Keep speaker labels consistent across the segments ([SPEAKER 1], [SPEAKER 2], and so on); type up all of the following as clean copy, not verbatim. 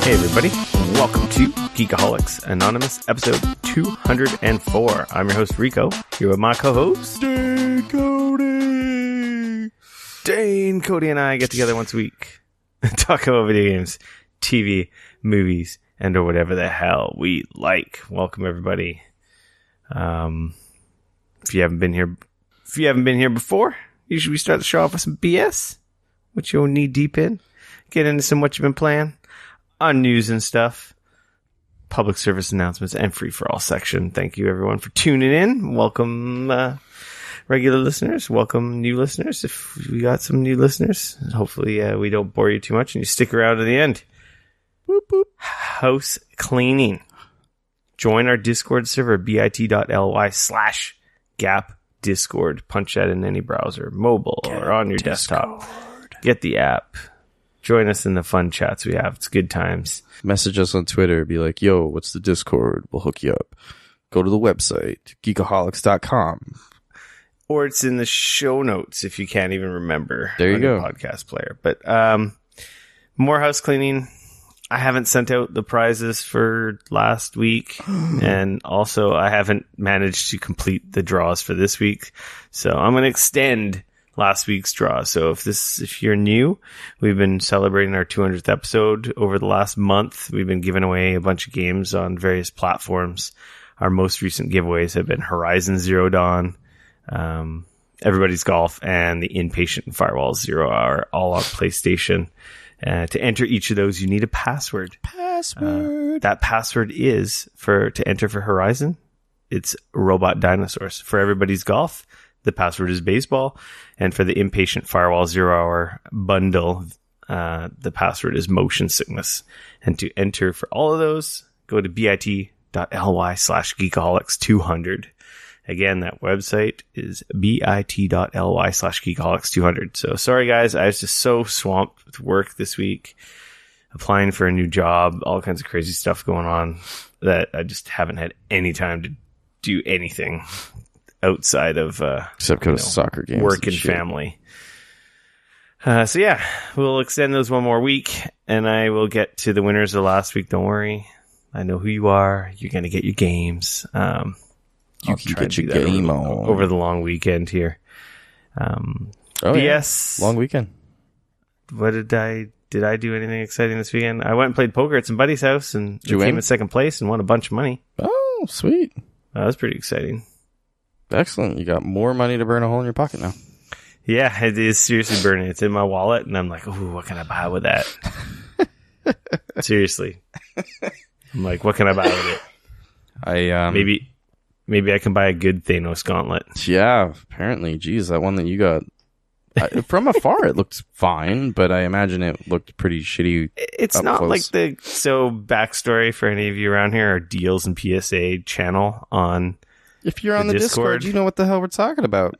[SPEAKER 1] Hey everybody, welcome to Geekoholics Anonymous episode 204. I'm your host Rico, here with my co-host Dane Cody. Dane Cody and I get together once a week and talk about video games, TV, movies, and or whatever the hell we like. Welcome everybody. If you haven't been here before, usually we start the show off with some BS, which you'll knee deep in. Get into some what you've been playing on news and stuff, public service announcements, and free for all section. Thank you everyone for tuning in. Welcome regular listeners. Welcome new listeners. If we got some new listeners, hopefully we don't bore you too much and you stick around to the end. Boop, boop. House cleaning. Join our Discord server, bit.ly/gap Discord. Punch that in any browser, mobile or on your desktop. Get the app. Join us in the fun chats we have. It's good times.
[SPEAKER 2] Message us on Twitter. Be like, yo, what's the Discord? We'll hook you up. Go to the website, Geekoholics.com.
[SPEAKER 1] Or it's in the show notes if you can't even remember.
[SPEAKER 2] There you go.
[SPEAKER 1] Podcast player. But more house cleaning. I haven't sent out the prizes for last week. And also I haven't managed to complete the draws for this week. So I'm going to extend last week's draw. So if you're new, we've been celebrating our 200th episode over the last month. We've been giving away a bunch of games on various platforms. Our most recent giveaways have been Horizon Zero Dawn, Everybody's Golf, and the Inpatient Firewall 0 Hour, all on PlayStation. To enter each of those, you need a password. That password is to enter for Horizon. It's Robot Dinosaurs. For Everybody's Golf, the password is baseball. And for the Inpatient Firewall 0 Hour bundle, the password is motion sickness. And to enter for all of those, go to bit.ly/geekoholics200. Again, that website is bit.ly/geekoholics200. So sorry guys, I was just so swamped with work this week, applying for a new job, all kinds of crazy stuff going on that I just haven't had any time to do anything outside of
[SPEAKER 2] except go to soccer games,
[SPEAKER 1] work and family. So yeah, we'll extend those one more week, and I will get to the winners of last week. Don't worry, I know who you are. You're gonna get your games. You
[SPEAKER 2] can get your game on
[SPEAKER 1] over the long weekend here.
[SPEAKER 2] BS long weekend.
[SPEAKER 1] What did I do anything exciting this weekend? I went and played poker at somebody's house and came in second place and won a bunch of money.
[SPEAKER 2] Oh, sweet!
[SPEAKER 1] That was pretty exciting.
[SPEAKER 2] Excellent. You got more money to burn a hole in your pocket now.
[SPEAKER 1] Yeah, it is seriously burning. It's in my wallet, and I'm like, ooh, what can I buy with that? Seriously. I'm like, what can I buy with it? Maybe I can buy a good Thanos gauntlet. Yeah,
[SPEAKER 2] apparently. Geez, that one that you got. From afar, it looked fine, but I imagine it looked pretty shitty.
[SPEAKER 1] It's not close. Like backstory for any of you around here, our Deals and PSA channel on...
[SPEAKER 2] If you're on the Discord, you know what the hell we're talking about.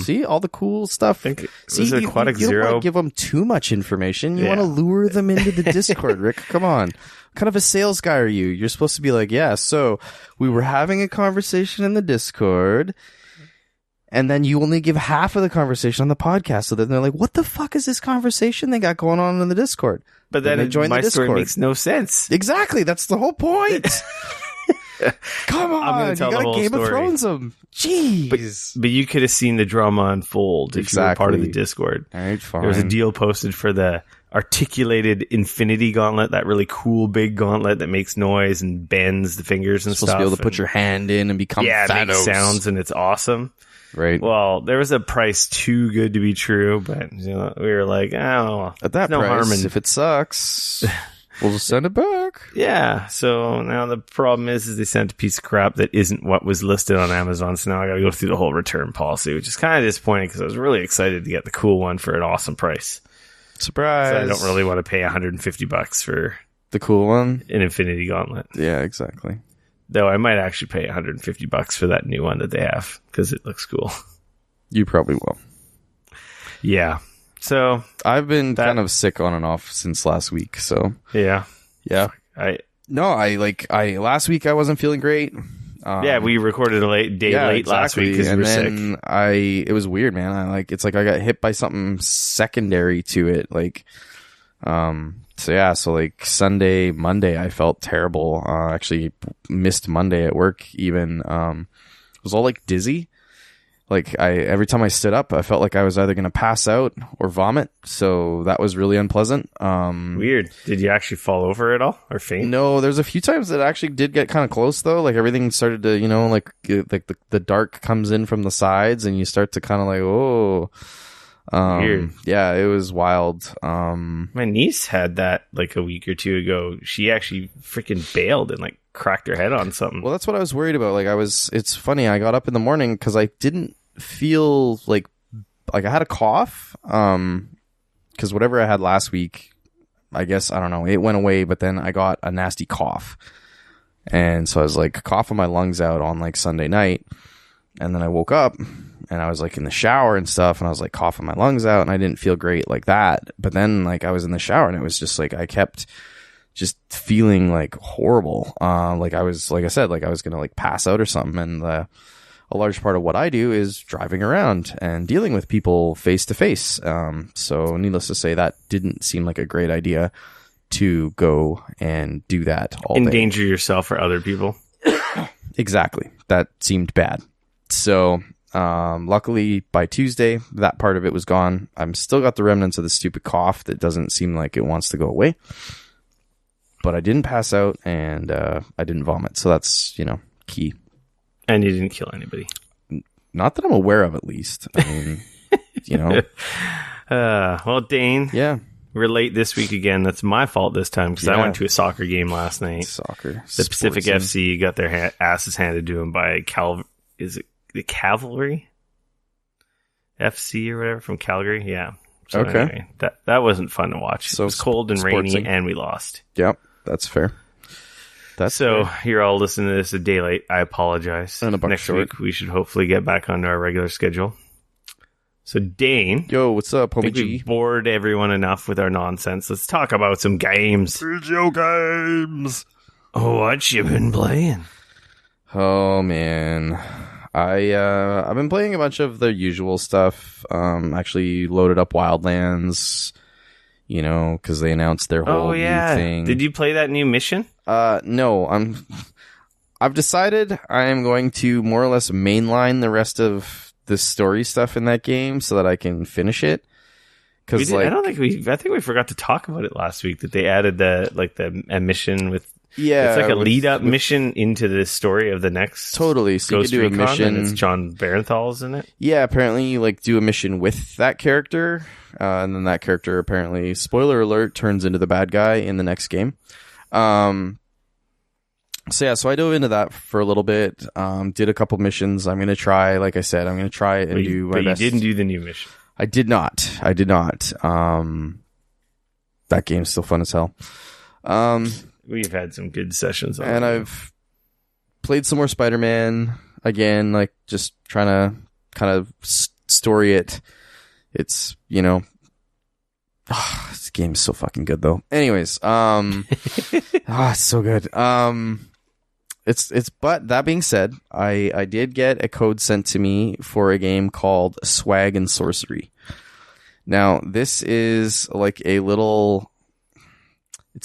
[SPEAKER 2] See, all the cool stuff.
[SPEAKER 1] You don't want to
[SPEAKER 2] give them too much information. You want to lure them into the Discord, Rick. Come on. What kind of a sales guy are you? You're supposed to be like, yeah, so we were having a conversation in the Discord, and then you only give half of the conversation on the podcast. So then they're like, what the fuck is this conversation they got going on in the Discord?
[SPEAKER 1] But then my story makes no sense.
[SPEAKER 2] Exactly. That's the whole point. Come on,
[SPEAKER 1] I'm gonna tell
[SPEAKER 2] you
[SPEAKER 1] the
[SPEAKER 2] gotta
[SPEAKER 1] whole
[SPEAKER 2] Game
[SPEAKER 1] story.
[SPEAKER 2] of Thrones them. Jeez.
[SPEAKER 1] But you could have seen the drama unfold if you were part of the Discord.
[SPEAKER 2] All right, fine.
[SPEAKER 1] There was a deal posted for the articulated Infinity Gauntlet, that really cool big gauntlet that makes noise and bends the fingers and stuff.
[SPEAKER 2] Supposed to be able to put your hand in and become Thanos.
[SPEAKER 1] It makes sounds and it's awesome.
[SPEAKER 2] Right.
[SPEAKER 1] Well, there was a price too good to be true, but we were like, oh,
[SPEAKER 2] at that price, if it sucks... We'll just send it back.
[SPEAKER 1] Yeah. So now the problem is they sent a piece of crap that isn't what was listed on Amazon. So now I got to go through the whole return policy, which is kind of disappointing because I was really excited to get the cool one for an awesome price.
[SPEAKER 2] Surprise.
[SPEAKER 1] So I don't really want to pay $150 for
[SPEAKER 2] the cool one,
[SPEAKER 1] an Infinity Gauntlet.
[SPEAKER 2] Yeah, exactly.
[SPEAKER 1] Though I might actually pay $150 for that new one that they have because it looks cool.
[SPEAKER 2] You probably will.
[SPEAKER 1] Yeah. So
[SPEAKER 2] I've been kind of sick on and off since last week. So
[SPEAKER 1] yeah.
[SPEAKER 2] Last week I wasn't feeling great.
[SPEAKER 1] We recorded a late last week because we were sick.
[SPEAKER 2] It was weird, man. It's like I got hit by something secondary to it. Like So like Sunday, Monday, I felt terrible. Actually missed Monday at work even. Was all like dizzy. Like every time I stood up, I felt like I was either going to pass out or vomit. So that was really unpleasant.
[SPEAKER 1] Weird. Did you actually fall over at all or faint?
[SPEAKER 2] No, there's a few times that actually did get kind of close though. Like everything started to, like the dark comes in from the sides and you start to kind of like, oh,
[SPEAKER 1] weird.
[SPEAKER 2] Yeah, it was wild.
[SPEAKER 1] My niece had that like a week or two ago. She actually freaking bailed and like cracked her head on something.
[SPEAKER 2] Well, that's what I was worried about. Like it's funny. I got up in the morning because I didn't feel like I had a cough. Because whatever I had last week, I guess, I don't know, it went away, but then I got a nasty cough. And so I was like coughing my lungs out on like Sunday night. And then I woke up and I was like in the shower and stuff and I was like coughing my lungs out and I didn't feel great like that. But then like I was in the shower and it was just like I kept just feeling like horrible. Like I was, like I said, like I was going to like pass out or something. And a large part of what I do is driving around and dealing with people face to face. So needless to say, that didn't seem like a great idea to go and do that all day.
[SPEAKER 1] Endanger yourself or other people.
[SPEAKER 2] Exactly. That seemed bad. So luckily by Tuesday, that part of it was gone. I'm still got the remnants of the stupid cough that doesn't seem like it wants to go away. But I didn't pass out and I didn't vomit. So that's, key.
[SPEAKER 1] And you didn't kill anybody.
[SPEAKER 2] Not that I'm aware of, at least. I mean,
[SPEAKER 1] well, Dane.
[SPEAKER 2] Yeah.
[SPEAKER 1] We're late this week again. That's my fault this time because I went to a soccer game last night.
[SPEAKER 2] Soccer.
[SPEAKER 1] The Pacific FC got their asses handed to them by is it the Cavalry? FC or whatever from Calgary? Yeah. So
[SPEAKER 2] okay.
[SPEAKER 1] Anyway, that wasn't fun to watch.
[SPEAKER 2] So
[SPEAKER 1] it was cold and rainy
[SPEAKER 2] sportsing.
[SPEAKER 1] And we lost.
[SPEAKER 2] Yep. That's fair.
[SPEAKER 1] So you're all listening to this a day late. I apologize.
[SPEAKER 2] And a buck
[SPEAKER 1] Next
[SPEAKER 2] short.
[SPEAKER 1] week we should hopefully get back onto our regular schedule. So Dane,
[SPEAKER 2] yo, what's up, homie
[SPEAKER 1] I think
[SPEAKER 2] G?
[SPEAKER 1] we bored everyone enough with our nonsense. Let's talk about some games.
[SPEAKER 2] Video games.
[SPEAKER 1] Oh, what you been playing?
[SPEAKER 2] Oh man, I've been playing a bunch of the usual stuff. Actually loaded up Wildlands. Because they announced their whole new thing.
[SPEAKER 1] Did you play that new mission?
[SPEAKER 2] No, I've decided I am going to more or less mainline the rest of the story stuff in that game so that I can finish it. Because I
[SPEAKER 1] think we forgot to talk about it last week that they added a mission with.
[SPEAKER 2] Yeah,
[SPEAKER 1] it's like a lead up mission into the story of the next.
[SPEAKER 2] Totally. So
[SPEAKER 1] Ghost
[SPEAKER 2] you can do
[SPEAKER 1] Recon,
[SPEAKER 2] a mission.
[SPEAKER 1] And it's John Barenthal's in it.
[SPEAKER 2] Yeah, apparently you do a mission with that character, and then that character apparently, spoiler alert, turns into the bad guy in the next game. So I dove into that for a little bit. Did a couple missions. I'm gonna try, like I said, I'm gonna try and do my best.
[SPEAKER 1] You didn't do the new mission.
[SPEAKER 2] I did not. That game's still fun as hell.
[SPEAKER 1] We've had some good sessions on
[SPEAKER 2] and I've played some more Spider-Man again, like just trying to kind of story it. It's, this game's so fucking good though. Anyways, it's so good. But that being said, I did get a code sent to me for a game called Swag and Sorcery. Now, this is like a little,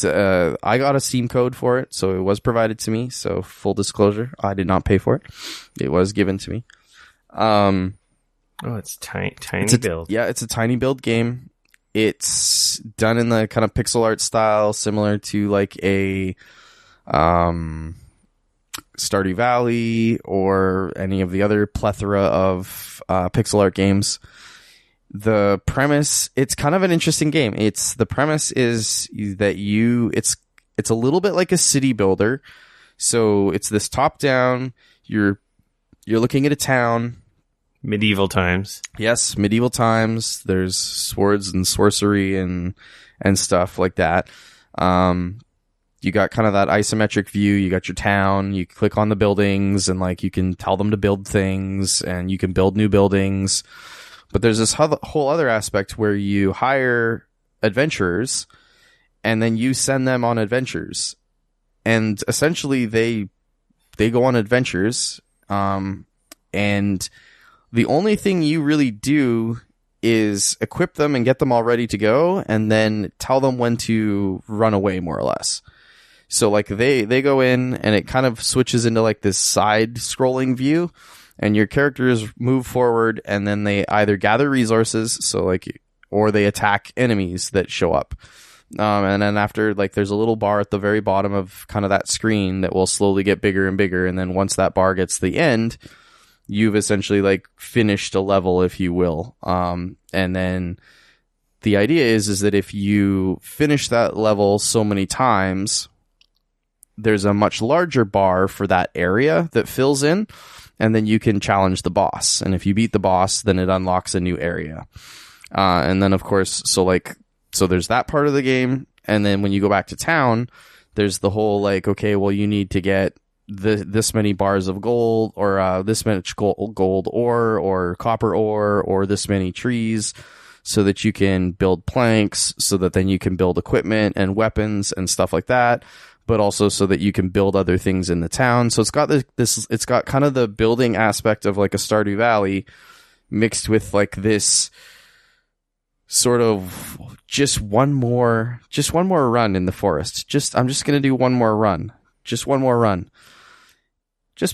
[SPEAKER 2] I got a Steam code for it, so it was provided to me. So full disclosure, I did not pay for it. It was given to me.
[SPEAKER 1] It's tiny build.
[SPEAKER 2] Yeah, it's a tiny build game. It's done in the kind of pixel art style, similar to like a Stardew Valley or any of the other plethora of pixel art games. The premise, it's kind of an interesting game. The premise is that it's a little bit like a city builder. So it's this top down, you're looking at a town.
[SPEAKER 1] Medieval times.
[SPEAKER 2] Yes, medieval times. There's swords and sorcery and stuff like that. You got kind of that isometric view. You got your town. You click on the buildings and like you can tell them to build things and you can build new buildings. But there's this whole other aspect where you hire adventurers and then you send them on adventures. And essentially they go on adventures. And the only thing you really do is equip them and get them all ready to go, and then tell them when to run away, more or less. So like they go in, and it kind of switches into like this side scrolling view, and your characters move forward, and then they either gather resources, so like, or they attack enemies that show up. And then after, like, there's a little bar at the very bottom of kind of that screen that will slowly get bigger and bigger, and then once that bar gets to the end, you've essentially like finished a level, if you will. And then the idea is that if you finish that level so many times, there's a much larger bar for that area that fills in, and then you can challenge the boss. And if you beat the boss, then it unlocks a new area. And then of course, so there's that part of the game. And then when you go back to town, there's the whole like, okay, well, you need to get this many bars of gold, or this much gold ore, or copper ore, or this many trees, so that you can build planks, so that then you can build equipment and weapons and stuff like that, but also so that you can build other things in the town. So it's got it's got kind of the building aspect of like a Stardew Valley mixed with like this sort of just one more run in the forest. I'm just going to do one more run. Just one more run.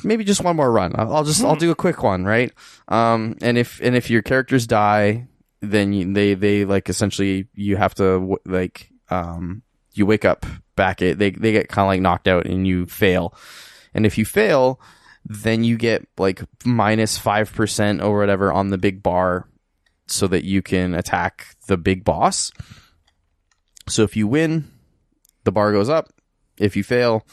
[SPEAKER 2] Maybe just one more run. I'll do a quick one, right? And if your characters die, then they like essentially you have to like you wake up back at they get kind of like knocked out and you fail. And if you fail, then you get like minus 5% or whatever on the big bar, so that you can attack the big boss. So if you win, the bar goes up. If you fail,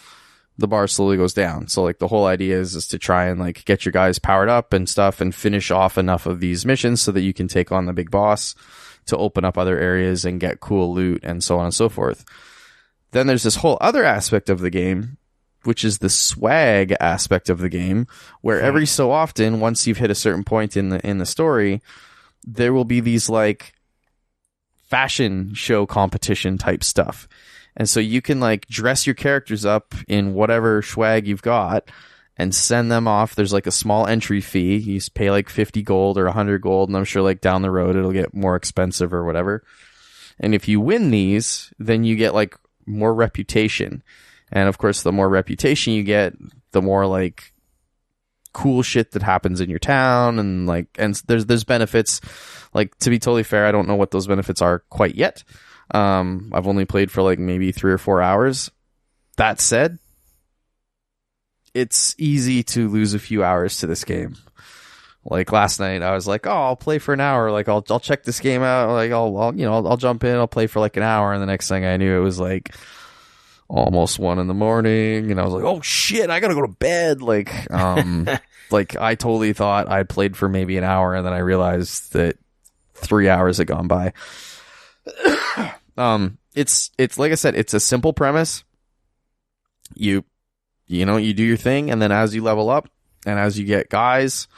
[SPEAKER 2] the bar slowly goes down. So like the whole idea is to try and like get your guys powered up and stuff and finish off enough of these missions so that you can take on the big boss to open up other areas and get cool loot and so on and so forth. Then there's this whole other aspect of the game, which is the swag aspect of the game, where every so often, once you've hit a certain point in the story, there will be these like fashion show competition type stuff. And so you can like dress your characters up in whatever swag you've got and send them off. There's like a small entry fee. You just pay like 50 gold or 100 gold. And I'm sure like down the road, it'll get more expensive or whatever. And if you win these, then you get like more reputation. And of course, the more reputation you get, the more like cool shit that happens in your town. And like, and there's benefits. Like, to be totally fair, I don't know what those benefits are quite yet. I've only played for like maybe 3 or 4 hours. That said, it's easy to lose a few hours to this game. Like last night, I was like, "Oh, I'll play for an hour. Like, I'll check this game out. Like, I'll jump in. I'll play for like an hour." And the next thing I knew, it was like almost 1 a.m. and I was like, "Oh shit, I gotta go to bed." Like, like I totally thought I played for maybe an hour, and then I realized that 3 hours had gone by. It's like I said, it's a simple premise. You do your thing, and then as you level up and as you get guys,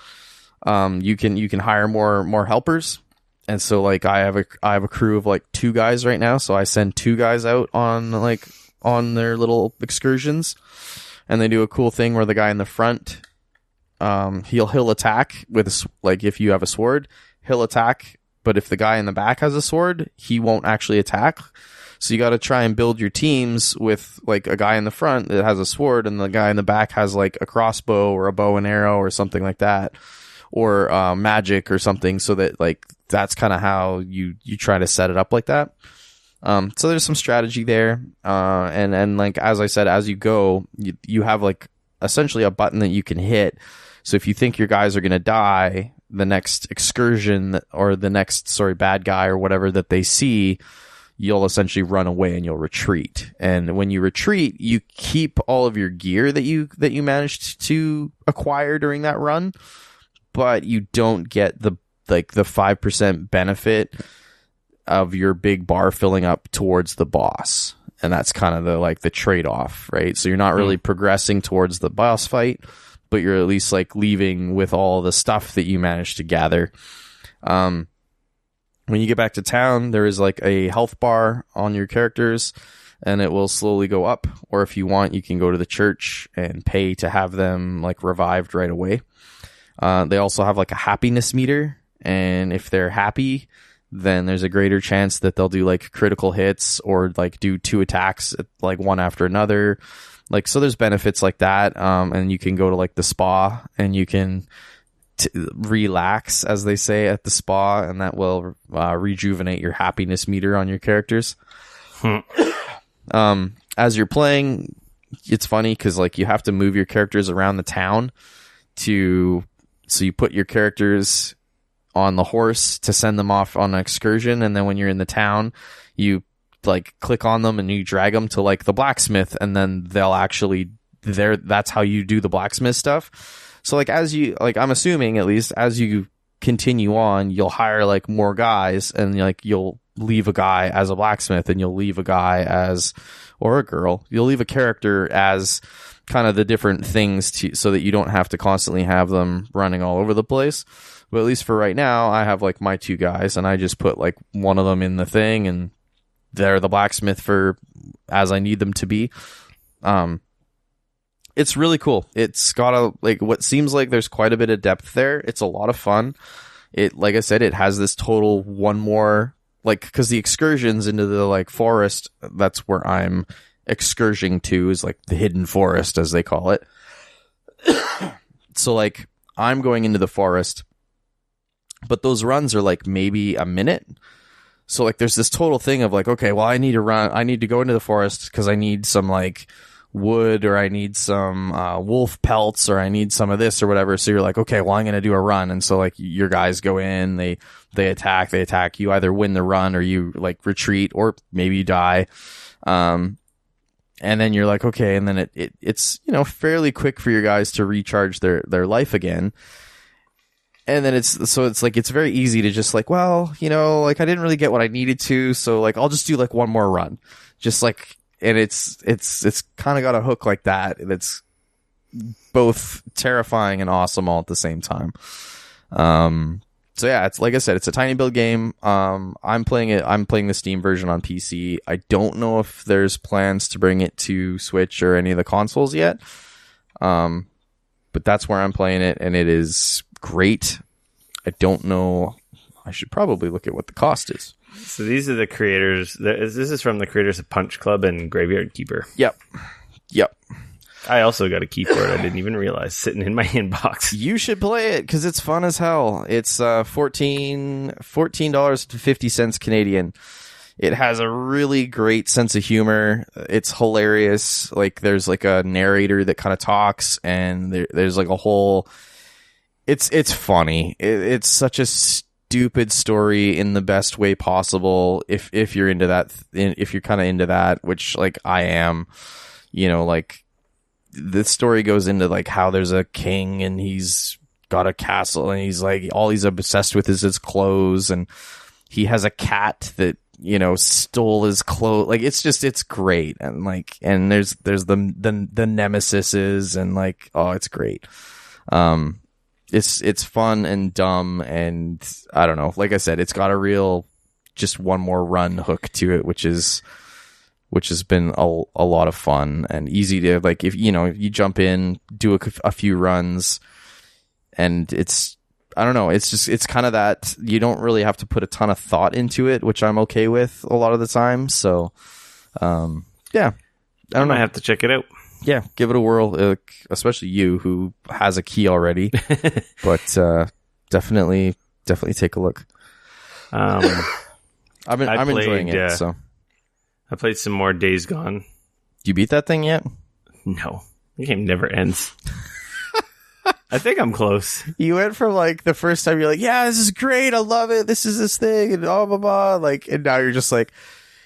[SPEAKER 2] you can hire more helpers. And so like I have a crew of like 2 guys right now, so I send 2 guys out on their little excursions, and they do a cool thing where the guy in the front, he'll attack with like, if you have a sword, he'll attack. But if the guy in the back has a sword, he won't actually attack. So you got to try and build your teams with like a guy in the front that has a sword, and the guy in the back has like a crossbow or a bow and arrow or something like that, or magic or something, so that like that's kind of how you try to set it up like that. So there's some strategy there, and like as I said, as you go, you have like essentially a button that you can hit. So if you think your guys are gonna die, the next excursion or the next bad guy or whatever that they see, you'll essentially run away and you'll retreat. And when you retreat, you keep all of your gear that you managed to acquire during that run, but you don't get the 5% benefit of your big bar filling up towards the boss. And that's kind of the trade-off, right? So you're not really progressing towards the boss fight, but you're at least like leaving with all the stuff that you managed to gather. When you get back to town, there is like a health bar on your characters, and it will slowly go up. Or if you want, you can go to the church and pay to have them like revived right away. They also have like a happiness meter, and if they're happy, then there's a greater chance that they'll do like critical hits or like do 2 attacks like one after another. Like, so there's benefits like that. And you can go to like the spa and you can relax, as they say, at the spa, and that will rejuvenate your happiness meter on your characters. As you're playing, it's funny because like you have to move your characters around the town so you put your characters on the horse to send them off on an excursion, and then when you're in the town, you like click on them and you drag them to like the blacksmith, and then they'll actually that's how you do the blacksmith stuff. So like as you like, I'm assuming at least as you continue on, you'll hire like more guys, and like you'll leave a guy as a blacksmith, and you'll leave a guy as, or a girl, you'll leave a character as kind of the different things so that you don't have to constantly have them running all over the place. But at least for right now, I have like my 2 guys, and I just put like one of them in the thing, and they're the blacksmith for as I need them to be. It's really cool. It's got what seems like there's quite a bit of depth there. It's a lot of fun. It, like I said, it has this total one more, like, because the excursions into the like forest, that's where I'm excursioning to, is like the hidden forest, as they call it. So like I'm going into the forest, but those runs are like maybe a minute. So like there's this total thing of like, okay, well, I need to go into the forest because I need some like wood, or I need some wolf pelts, or I need some of this or whatever. So you're like, okay, well, I'm going to do a run. And so like your guys go in, they attack, you either win the run or you like retreat, or maybe you die. And then you're like, okay. And then it's, you know, fairly quick for your guys to recharge their life again. And then it's very easy to just like, well, you know, like I didn't really get what I needed to, so like I'll just do like one more run, just like, and it's kind of got a hook like that, and it's both terrifying and awesome all at the same time. So yeah, it's like I said, it's a tiny build game. I'm playing the Steam version on PC. I don't know if there's plans to bring it to Switch or any of the consoles yet. But that's where I'm playing it, and it is great. I don't know. I should probably look at what the cost is.
[SPEAKER 1] So these are the creators. This is from the creators of Punch Club and Graveyard Keeper.
[SPEAKER 2] Yep.
[SPEAKER 1] I also got a key for it. I didn't even realize, sitting in my inbox.
[SPEAKER 2] You should play it because it's fun as hell. It's $14.50 Canadian. It has a really great sense of humor. It's hilarious. Like there's like a narrator that kind of talks, and there's like a whole. It's funny. It's such a stupid story in the best way possible. If you're into that, if you're kind of into that, which like I am, you know, like. The story goes into like how there's a king and he's got a castle, and he's like, all he's obsessed with is his clothes, and he has a cat that, you know, stole his clothes. Like it's great. And like, and there's the nemesises, and like, oh, it's great. It's fun and dumb, and I don't know. Like I said, it's got a real just one more run hook to it, which has been a lot of fun and easy to, like, if, you know, you jump in, do a few runs, and it's, I don't know, it's kind of that you don't really have to put a ton of thought into it, which I'm okay with a lot of the time. So, yeah, I don't know.
[SPEAKER 1] I have to check it out.
[SPEAKER 2] Yeah, give it a whirl, especially you who has a key already, but definitely take a look. I'm enjoying it. So.
[SPEAKER 1] I played some more Days Gone.
[SPEAKER 2] You beat that thing yet?
[SPEAKER 1] No. The game never ends. I think I'm close.
[SPEAKER 2] You went from like the first time you're like, yeah, this is great, I love it, this is this thing, and blah, blah, blah. Like, and now you're just like,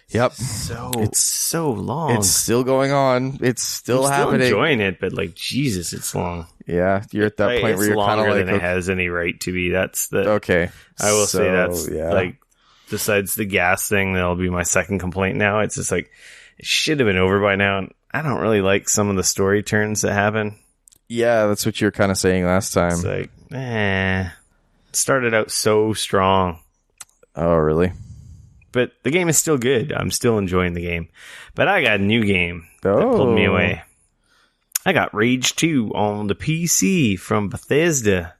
[SPEAKER 2] yep.
[SPEAKER 1] It's so long.
[SPEAKER 2] It's still going on. It's still happening.
[SPEAKER 1] I'm enjoying it, but like, Jesus, it's long.
[SPEAKER 2] Yeah, you're at that point where you're kind of like,
[SPEAKER 1] than it has any right to be. That's the
[SPEAKER 2] okay.
[SPEAKER 1] I will say that's like, besides the gas thing, that'll be my second complaint now. It's just like, it should have been over by now. And I don't really like some of the story turns that happen.
[SPEAKER 2] Yeah, that's what you were kind of saying last time.
[SPEAKER 1] It's like, it started out so strong.
[SPEAKER 2] Oh, really?
[SPEAKER 1] But the game is still good. I'm still enjoying the game. But I got a new game that pulled me away. I got Rage 2 on the PC from Bethesda.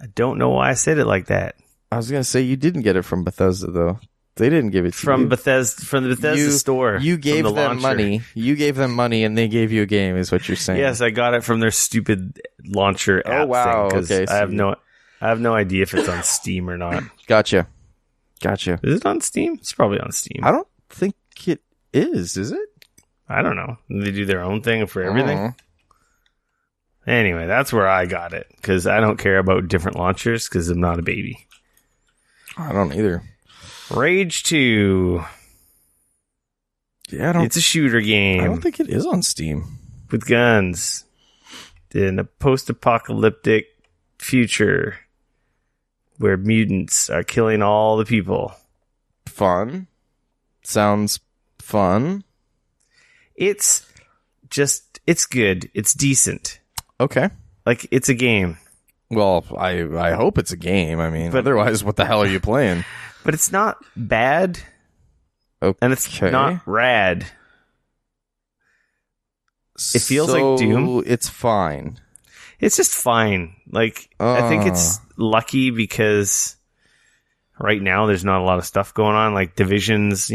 [SPEAKER 1] I don't know why I said it like that.
[SPEAKER 2] I was gonna say you didn't get it from Bethesda though. They didn't give it to
[SPEAKER 1] from
[SPEAKER 2] you.
[SPEAKER 1] From the Bethesda store.
[SPEAKER 2] You gave them
[SPEAKER 1] launcher.
[SPEAKER 2] money. You gave them money, and they gave you a game. Is what you're saying?
[SPEAKER 1] Yes, I got it from their stupid launcher app.
[SPEAKER 2] Oh wow!
[SPEAKER 1] Thing,
[SPEAKER 2] okay,
[SPEAKER 1] I have no idea if it's on Steam or not.
[SPEAKER 2] Gotcha.
[SPEAKER 1] Is it on Steam? It's probably on Steam.
[SPEAKER 2] I don't think it is. Is it?
[SPEAKER 1] I don't know. They do their own thing for everything. Anyway, that's where I got it because I don't care about different launchers because I'm not a baby.
[SPEAKER 2] I don't either.
[SPEAKER 1] Rage 2.
[SPEAKER 2] Yeah,
[SPEAKER 1] it's a shooter game.
[SPEAKER 2] I don't think it is on Steam.
[SPEAKER 1] With guns. In a post-apocalyptic future where mutants are killing all the people.
[SPEAKER 2] Fun. Sounds fun.
[SPEAKER 1] It's good. It's decent.
[SPEAKER 2] Okay.
[SPEAKER 1] Like, it's a game.
[SPEAKER 2] Well, I hope it's a game. I mean, but otherwise, what the hell are you playing?
[SPEAKER 1] But it's not bad.
[SPEAKER 2] Okay.
[SPEAKER 1] And it's not rad. It feels like Doom.
[SPEAKER 2] It's fine.
[SPEAKER 1] It's just fine. Like, I think it's lucky because right now there's not a lot of stuff going on. Like, Divisions,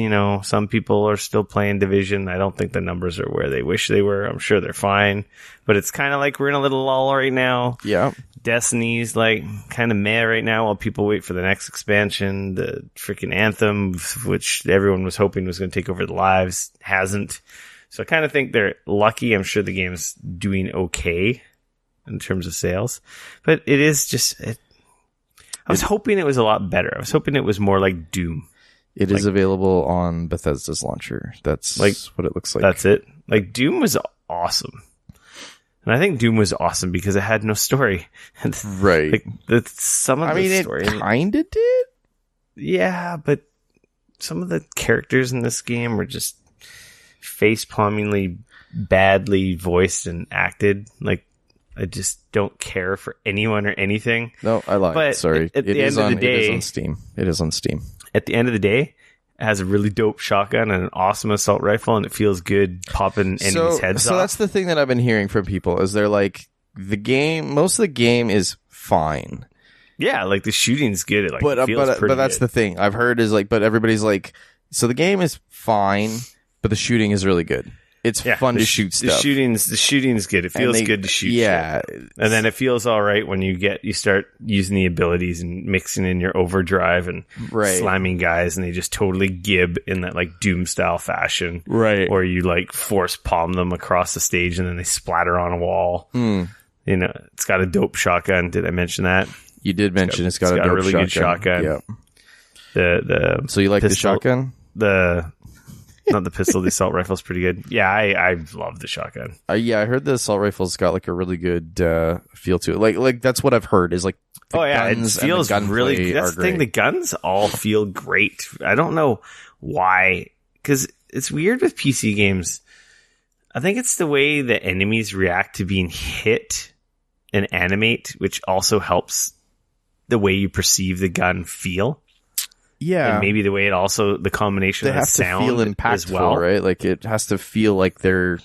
[SPEAKER 1] some people are still playing Division. I don't think the numbers are where they wish they were. I'm sure they're fine. But it's kind of like we're in a little lull right now.
[SPEAKER 2] Yeah.
[SPEAKER 1] Destiny's like kind of meh right now while people wait for the next expansion. The freaking Anthem, which everyone was hoping was going to take over the lives, hasn't. So I kind of think they're lucky. I'm sure the game's doing okay in terms of sales. But it is just... I was hoping it was a lot better. I was hoping it was more like Doom.
[SPEAKER 2] It is available on Bethesda's launcher. That's what it looks like.
[SPEAKER 1] That's it. Like, Doom was awesome. And I think Doom was awesome because it had no story.
[SPEAKER 2] Right.
[SPEAKER 1] Like, some of the story...
[SPEAKER 2] it kind of did?
[SPEAKER 1] Yeah, but some of the characters in this game were just face-palmingly badly voiced and acted. Like, I just don't care for anyone or anything.
[SPEAKER 2] No, I lied.
[SPEAKER 1] But
[SPEAKER 2] sorry.
[SPEAKER 1] At the end of the day...
[SPEAKER 2] It is on Steam. It is on Steam.
[SPEAKER 1] At the end of the day... It has a really dope shotgun and an awesome assault rifle, and it feels good popping enemies' heads off.
[SPEAKER 2] So that's the thing that I've been hearing from people is they're like, most of the game is fine.
[SPEAKER 1] Yeah, like the shooting's good. It
[SPEAKER 2] but that's the thing I've heard is like, but everybody's like, so the game is fine, but the shooting is really good. It's fun to shoot stuff.
[SPEAKER 1] The shooting's good. It feels good to shoot.
[SPEAKER 2] Yeah,
[SPEAKER 1] shit. And then it feels all right when you start using the abilities and mixing in your overdrive and slamming guys, and they just totally gib in that like Doom style fashion.
[SPEAKER 2] Right.
[SPEAKER 1] Or you like force palm them across the stage and then they splatter on a wall. It's got a dope shotgun. Did I mention that?
[SPEAKER 2] You did mention it's got a dope
[SPEAKER 1] really good shotgun.
[SPEAKER 2] Yep. So you like
[SPEAKER 1] pistol,
[SPEAKER 2] the shotgun?
[SPEAKER 1] Not the pistol, the assault rifle's pretty good. Yeah, I love the shotgun.
[SPEAKER 2] I heard the assault rifle's got like a really good feel to it. Like that's what I've heard is like guns
[SPEAKER 1] it feels really. That's the thing. The guns all feel great. I don't know why, because it's weird with PC games. I think it's the way the enemies react to being hit and animate, which also helps the way you perceive the gun feel.
[SPEAKER 2] Yeah,
[SPEAKER 1] and maybe the way the combination of the sound
[SPEAKER 2] to feel impactful,
[SPEAKER 1] as well,
[SPEAKER 2] right? Like it has to feel like they're.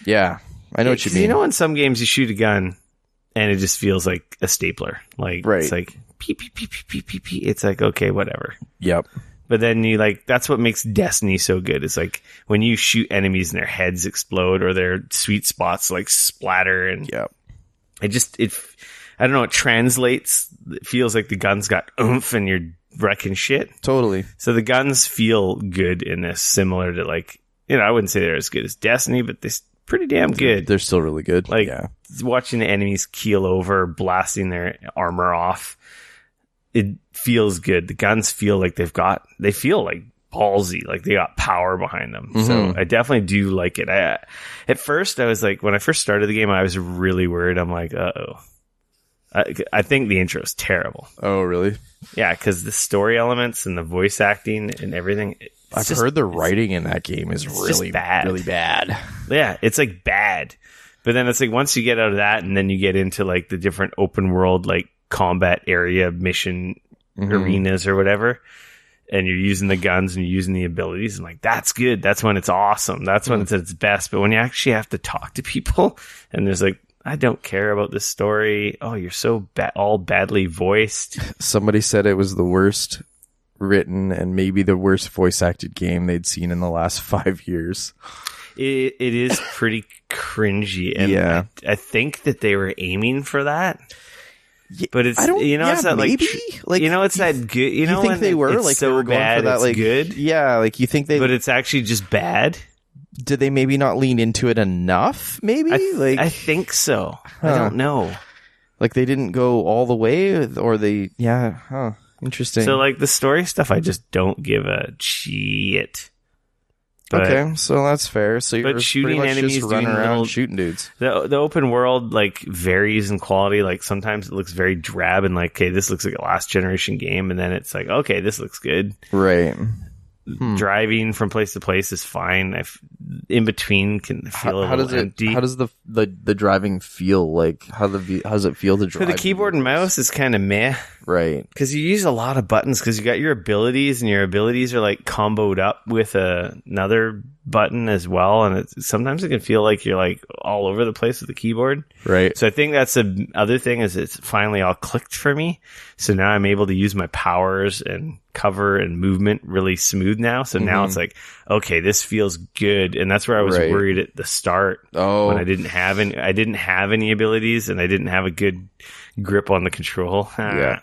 [SPEAKER 2] Yeah, I know what you mean.
[SPEAKER 1] You know, in some games you shoot a gun and it just feels like a stapler. Like it's like pee. It's like okay, whatever.
[SPEAKER 2] Yep.
[SPEAKER 1] But then that's what makes Destiny so good. It's like when you shoot enemies and their heads explode or their sweet spots like splatter and I don't know. It translates. It feels like the gun's got oomph and you're wrecking shit.
[SPEAKER 2] Totally.
[SPEAKER 1] So the guns feel good in this, similar to I wouldn't say they're as good as Destiny, but they're pretty damn good.
[SPEAKER 2] They're still really good.
[SPEAKER 1] Watching the enemies keel over, blasting their armor off, it feels good. The guns feel like they feel like ballsy, like they got power behind them. Mm-hmm. So I definitely do like it. At first, I was like, when I first started the game, I was really worried. I'm like, uh-oh. I think the intro is terrible.
[SPEAKER 2] Oh, really?
[SPEAKER 1] Yeah, because the story elements and the voice acting and everything.
[SPEAKER 2] I've heard the writing in that game is really bad. Really bad.
[SPEAKER 1] Yeah, it's like bad. But then it's like once you get out of that and then you get into like the different open world like combat area mission arenas or whatever, and you're using the guns and you're using the abilities and like that's good. That's when it's awesome. That's when it's at its best. But when you actually have to talk to people and there's like I don't care about this story. Oh, you're so all badly voiced.
[SPEAKER 2] Somebody said it was the worst written and maybe the worst voice acted game they'd seen in the last 5 years.
[SPEAKER 1] It is pretty cringy, and I think that they were aiming for that.
[SPEAKER 2] Yeah,
[SPEAKER 1] but it's it's that
[SPEAKER 2] maybe?
[SPEAKER 1] it's that good. You know,
[SPEAKER 2] think they were
[SPEAKER 1] it's
[SPEAKER 2] they were going
[SPEAKER 1] bad,
[SPEAKER 2] for that,
[SPEAKER 1] it's good.
[SPEAKER 2] Yeah, like you think they,
[SPEAKER 1] but it's actually just bad.
[SPEAKER 2] Did they maybe not lean into it enough? Maybe
[SPEAKER 1] I think so. I don't know.
[SPEAKER 2] Like they didn't go all the way, or they interesting.
[SPEAKER 1] So like the story stuff, I just don't give a shit. But,
[SPEAKER 2] okay, so that's fair. So you're
[SPEAKER 1] shooting
[SPEAKER 2] pretty much
[SPEAKER 1] enemies,
[SPEAKER 2] just running
[SPEAKER 1] doing
[SPEAKER 2] around
[SPEAKER 1] little,
[SPEAKER 2] shooting dudes.
[SPEAKER 1] The open world like varies in quality. Like sometimes it looks very drab and like, okay, this looks like a last generation game, and then it's like, okay, this looks good.
[SPEAKER 2] Right.
[SPEAKER 1] Driving from place to place is fine. In between can feel a little empty.
[SPEAKER 2] How does the driving feel? Like how does it feel to drive?
[SPEAKER 1] So the keyboard and mouse is kind of meh,
[SPEAKER 2] right?
[SPEAKER 1] Because you use a lot of buttons because you got your abilities, and your abilities are like comboed up with another button as well, and sometimes it can feel like you're like all over the place with the keyboard.
[SPEAKER 2] Right.
[SPEAKER 1] So I think that's the other thing is it's finally all clicked for me. So now I'm able to use my powers and cover and movement really smooth now. So now it's like, okay, this feels good. And that's where I was worried at the start when I didn't have any abilities and I didn't have a good grip on the control.
[SPEAKER 2] Yeah.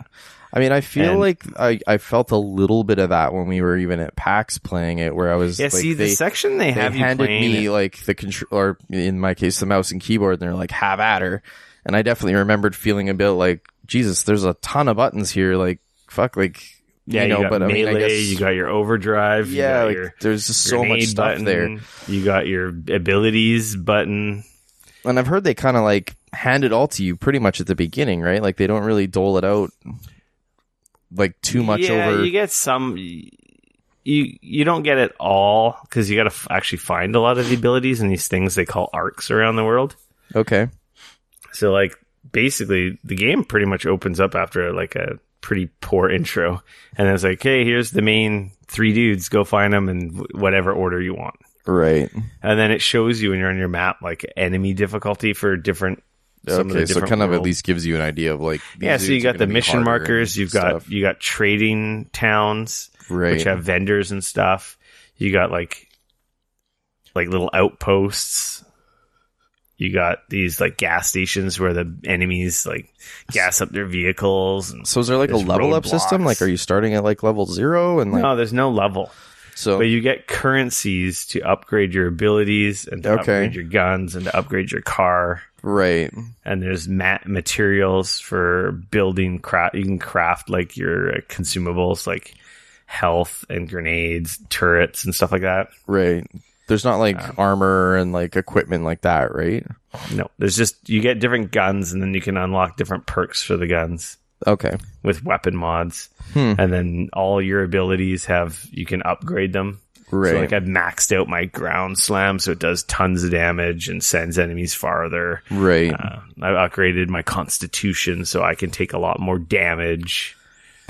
[SPEAKER 2] I mean, I feel like I felt a little bit of that when we were even at PAX playing it, where I was
[SPEAKER 1] the section they have you
[SPEAKER 2] handed
[SPEAKER 1] playing
[SPEAKER 2] me like the control, or in my case, the mouse and keyboard, and they're like, have at her. And I definitely remembered feeling a bit like, Jesus, there's a ton of buttons here. Like, fuck, like,
[SPEAKER 1] you got
[SPEAKER 2] but
[SPEAKER 1] melee,
[SPEAKER 2] I mean, I guess,
[SPEAKER 1] you got your overdrive.
[SPEAKER 2] Yeah,
[SPEAKER 1] you got
[SPEAKER 2] there's just so much stuff
[SPEAKER 1] button,
[SPEAKER 2] there.
[SPEAKER 1] You got your abilities button.
[SPEAKER 2] And I've heard they kind of like hand it all to you pretty much at the beginning, right? Like they don't really dole it out like too much over.
[SPEAKER 1] You get some. You don't get it all because you got to actually find a lot of the abilities in these things they call arcs around the world.
[SPEAKER 2] Okay.
[SPEAKER 1] So like basically the game pretty much opens up after like a pretty poor intro, and it's like, hey, here's the main 3 dudes, go find them in whatever order you want.
[SPEAKER 2] Right.
[SPEAKER 1] And then it shows you when you're on your map like enemy difficulty for different.
[SPEAKER 2] Okay, so it kind of at least gives you an idea of like.
[SPEAKER 1] Yeah, so you got the mission markers. You got trading towns, which have vendors and stuff. You got like little outposts. You got these like gas stations where the enemies like gas up their vehicles. And
[SPEAKER 2] so is there like a level up system? Like, are you starting at like level 0 and like?
[SPEAKER 1] No, there's no level.
[SPEAKER 2] So,
[SPEAKER 1] but you get currencies to upgrade your abilities and to upgrade your guns and to upgrade your car.
[SPEAKER 2] Right.
[SPEAKER 1] And there's materials for building craft. You can craft like your consumables like health and grenades, turrets and stuff like that.
[SPEAKER 2] Right. There's not like armor and like equipment like that, right?
[SPEAKER 1] No, there's just, you get different guns and then you can unlock different perks for the guns.
[SPEAKER 2] Okay.
[SPEAKER 1] With weapon mods. And then all your abilities you can upgrade them.
[SPEAKER 2] Right.
[SPEAKER 1] So like I've maxed out my ground slam so it does tons of damage and sends enemies farther.
[SPEAKER 2] Right.
[SPEAKER 1] I've upgraded my constitution so I can take a lot more damage.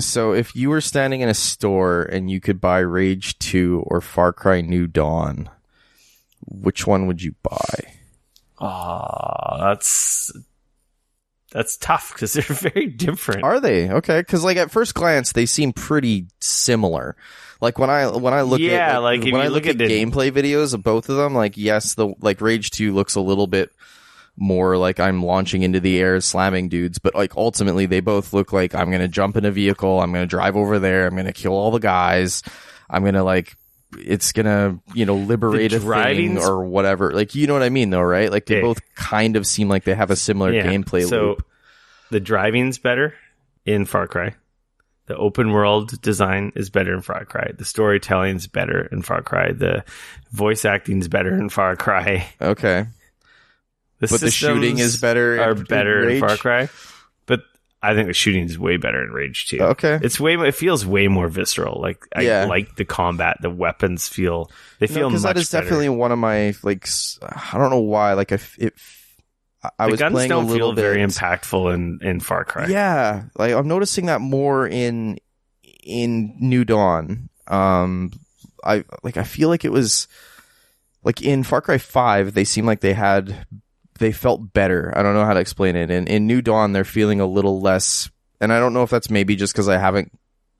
[SPEAKER 2] So if you were standing in a store and you could buy Rage 2 or Far Cry New Dawn, which one would you buy?
[SPEAKER 1] That's tough because they're very different.
[SPEAKER 2] Are they? Okay, because like at first glance they seem pretty similar. Like when I look at when I look at gameplay videos of both of them, like yes, the like Rage 2 looks a little bit more like I'm launching into the air slamming dudes, but like ultimately they both look like I'm gonna jump in a vehicle, I'm gonna drive over there, I'm gonna kill all the guys, I'm gonna like it's gonna liberate a thing or whatever. Like you know what I mean though, right? Like they both kind of seem like they have a similar gameplay loop.
[SPEAKER 1] The driving's better in Far Cry. The open world design is better in Far Cry. The storytelling's better in Far Cry. The voice acting's better in Far Cry.
[SPEAKER 2] Okay. But the shooting is better
[SPEAKER 1] in Far Cry. But I think the shooting is way better in Rage 2.
[SPEAKER 2] Okay.
[SPEAKER 1] It feels way more visceral. Like I like the combat. The weapons feel much better.
[SPEAKER 2] Because that is definitely one of my like I don't know why like I was playing a little bit. The guns don't feel
[SPEAKER 1] very impactful in Far Cry.
[SPEAKER 2] Yeah, like I'm noticing that more in New Dawn. I feel like it was like in Far Cry 5, they seemed like they had they felt better. I don't know how to explain it. In New Dawn, they're feeling a little less, and I don't know if that's maybe just because I haven't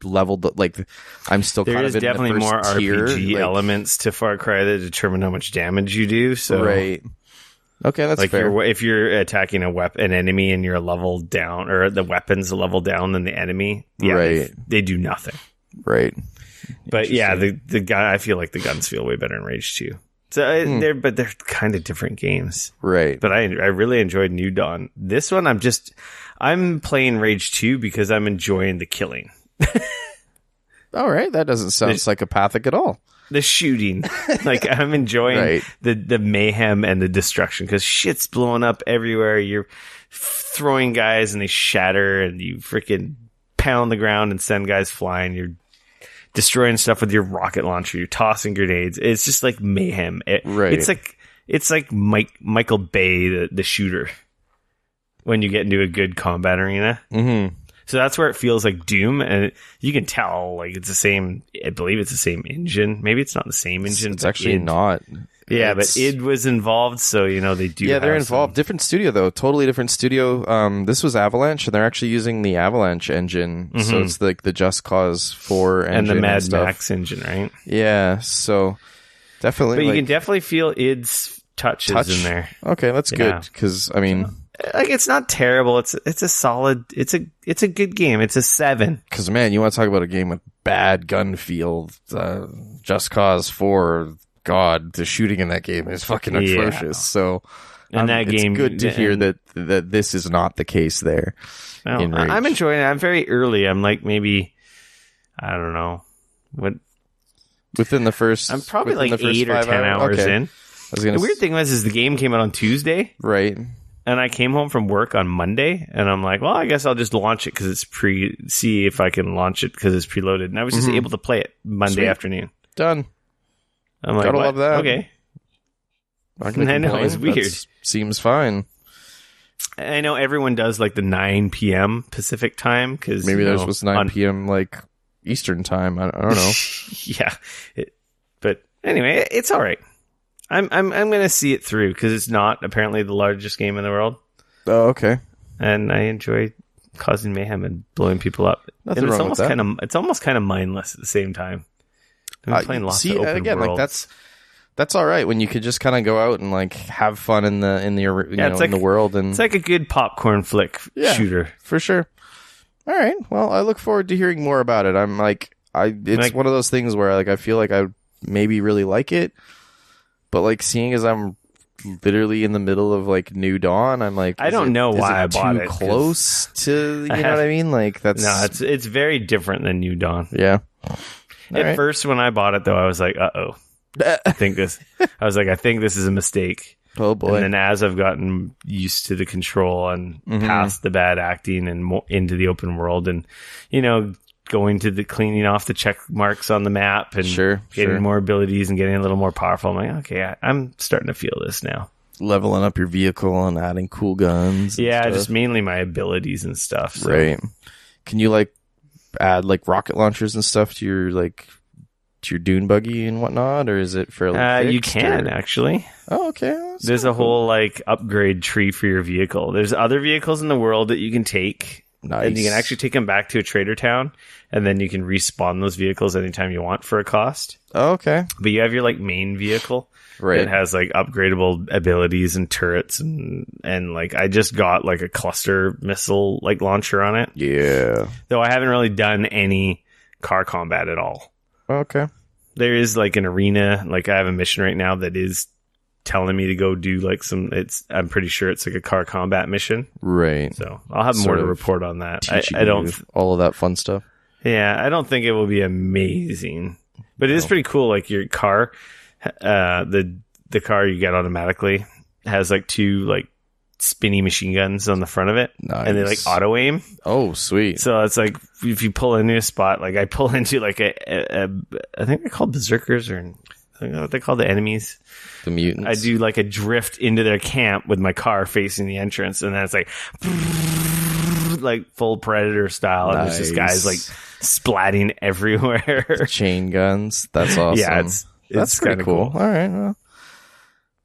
[SPEAKER 2] leveled, like I'm still
[SPEAKER 1] there
[SPEAKER 2] kind
[SPEAKER 1] is
[SPEAKER 2] of in
[SPEAKER 1] definitely
[SPEAKER 2] the
[SPEAKER 1] more
[SPEAKER 2] first tier,
[SPEAKER 1] RPG
[SPEAKER 2] like,
[SPEAKER 1] elements to Far Cry that determine how much damage you do. So
[SPEAKER 2] right. Okay, that's
[SPEAKER 1] like
[SPEAKER 2] fair.
[SPEAKER 1] if you're attacking an enemy and you're a level down, or the weapon's a level down than the enemy,
[SPEAKER 2] right.
[SPEAKER 1] they do nothing.
[SPEAKER 2] Right.
[SPEAKER 1] But yeah, the gun, I feel like the guns feel way better in Rage 2. So they're kind of different games.
[SPEAKER 2] Right.
[SPEAKER 1] But I really enjoyed New Dawn. This one, I'm playing Rage 2 because I'm enjoying the killing.
[SPEAKER 2] All right, that doesn't sound psychopathic at all.
[SPEAKER 1] The shooting, like I'm enjoying
[SPEAKER 2] right.
[SPEAKER 1] the mayhem and the destruction, because shit's blowing up everywhere. You're throwing guys and they shatter, and you freaking pound the ground and send guys flying. You're destroying stuff with your rocket launcher. You're tossing grenades. It's just like mayhem.
[SPEAKER 2] Right.
[SPEAKER 1] It's like Michael Bay, the shooter, when you get into a good combat arena.
[SPEAKER 2] Mm-hmm.
[SPEAKER 1] So that's where it feels like Doom, and you can tell, like, it's the same. I believe it's the same engine. Maybe it's not the same engine.
[SPEAKER 2] It's actually not.
[SPEAKER 1] Yeah, but id was involved, so they do.
[SPEAKER 2] Yeah, they're involved. Different studio though, totally different studio. This was Avalanche, and they're actually using the Avalanche engine, so it's like the Just Cause 4 engine
[SPEAKER 1] and the Mad
[SPEAKER 2] stuff.
[SPEAKER 1] Max engine, right?
[SPEAKER 2] Yeah, so definitely.
[SPEAKER 1] But you can definitely feel id's touch in there.
[SPEAKER 2] Okay, that's good, because I mean,
[SPEAKER 1] like, it's not terrible. It's a solid. It's a good game. It's a 7.
[SPEAKER 2] Because man, you want to talk about a game with bad gun feel? Just Cause 4. God, the shooting in that game is fucking atrocious. Yeah. So,
[SPEAKER 1] and that game,
[SPEAKER 2] it's good to hear that this is not the case there.
[SPEAKER 1] No, I'm enjoying it. I'm very early. I'm like, maybe, I don't know what.
[SPEAKER 2] Within the first,
[SPEAKER 1] I'm probably like 8 or 10 hours in. The weird thing is the game came out on Tuesday,
[SPEAKER 2] right?
[SPEAKER 1] And I came home from work on Monday, and I'm like, well, I guess I'll just launch it because it's see if I can launch it because it's preloaded. And I was just able to play it Monday afternoon.
[SPEAKER 2] Done.
[SPEAKER 1] I'm like,
[SPEAKER 2] gotta love that.
[SPEAKER 1] Okay. I know, it's weird.
[SPEAKER 2] Seems fine.
[SPEAKER 1] I know everyone does like the 9 p.m. Pacific time, because
[SPEAKER 2] maybe theirs was 9 p.m. like Eastern time. I don't know.
[SPEAKER 1] Yeah, but anyway, it's all right. I'm gonna see it through because it's not apparently the largest game in the world.
[SPEAKER 2] Oh, okay.
[SPEAKER 1] And I enjoy causing mayhem and blowing people up.
[SPEAKER 2] Nothing
[SPEAKER 1] and
[SPEAKER 2] wrong with that.
[SPEAKER 1] It's almost kind of mindless at the same time. I'm playing lots of open
[SPEAKER 2] again,
[SPEAKER 1] worlds.
[SPEAKER 2] Like that's all right when you could just kind of go out and like have fun in the in the world, and
[SPEAKER 1] it's like a good popcorn flick shooter
[SPEAKER 2] for sure. All right, well, I look forward to hearing more about it. I'm like, it's one of those things where like I feel like I maybe really like it, but like seeing as I'm literally in the middle of like New Dawn, I'm like,
[SPEAKER 1] I don't know why I bought it.
[SPEAKER 2] Too close to, you know what I mean? Like that's
[SPEAKER 1] it's very different than New Dawn.
[SPEAKER 2] Yeah.
[SPEAKER 1] At first, when I bought it, though, I was like, "Uh-oh, I think this is a mistake."
[SPEAKER 2] Oh boy!
[SPEAKER 1] And then as I've gotten used to the control and past the bad acting and into the open world, and going to the cleaning off the check marks on the map and getting more abilities and getting a little more powerful, I'm like, okay, I'm starting to feel this now.
[SPEAKER 2] Leveling up your vehicle and adding cool guns.
[SPEAKER 1] Yeah, just mainly my abilities and stuff. So.
[SPEAKER 2] Right? Can you like add like rocket launchers and stuff to your dune buggy and whatnot, or is it fairly
[SPEAKER 1] you can actually.
[SPEAKER 2] Oh, okay.
[SPEAKER 1] There's a whole like upgrade tree for your vehicle. There's other vehicles in the world that you can take.
[SPEAKER 2] Nice.
[SPEAKER 1] And you can actually take them back to a trader town, and then you can respawn those vehicles anytime you want for a cost.
[SPEAKER 2] Oh, okay.
[SPEAKER 1] But you have your like main vehicle
[SPEAKER 2] that
[SPEAKER 1] has like upgradable abilities and turrets, and like I just got like a cluster missile like launcher on it.
[SPEAKER 2] Yeah.
[SPEAKER 1] Though I haven't really done any car combat at all.
[SPEAKER 2] Okay.
[SPEAKER 1] There is like an arena, like I have a mission right now that is telling me to go do like I'm pretty sure it's like a car combat mission.
[SPEAKER 2] Right.
[SPEAKER 1] So I'll have more to report on that.
[SPEAKER 2] I don't all of that fun stuff.
[SPEAKER 1] Yeah, I don't think it will be amazing, but it is pretty cool. Like your car, the car you get automatically has like 2 like spinny machine guns on the front of it.
[SPEAKER 2] Nice.
[SPEAKER 1] And they like auto aim.
[SPEAKER 2] Oh, sweet.
[SPEAKER 1] So it's like if you pull into a spot, like I pull into like I think they're called berserkers, or I don't know what they call the enemies.
[SPEAKER 2] The mutants.
[SPEAKER 1] I do like a drift into their camp with my car facing the entrance, and then it's like full Predator style. Nice. And there's just guys like splatting everywhere.
[SPEAKER 2] Chain guns. That's awesome.
[SPEAKER 1] Yeah,
[SPEAKER 2] that's pretty cool. All right. Well,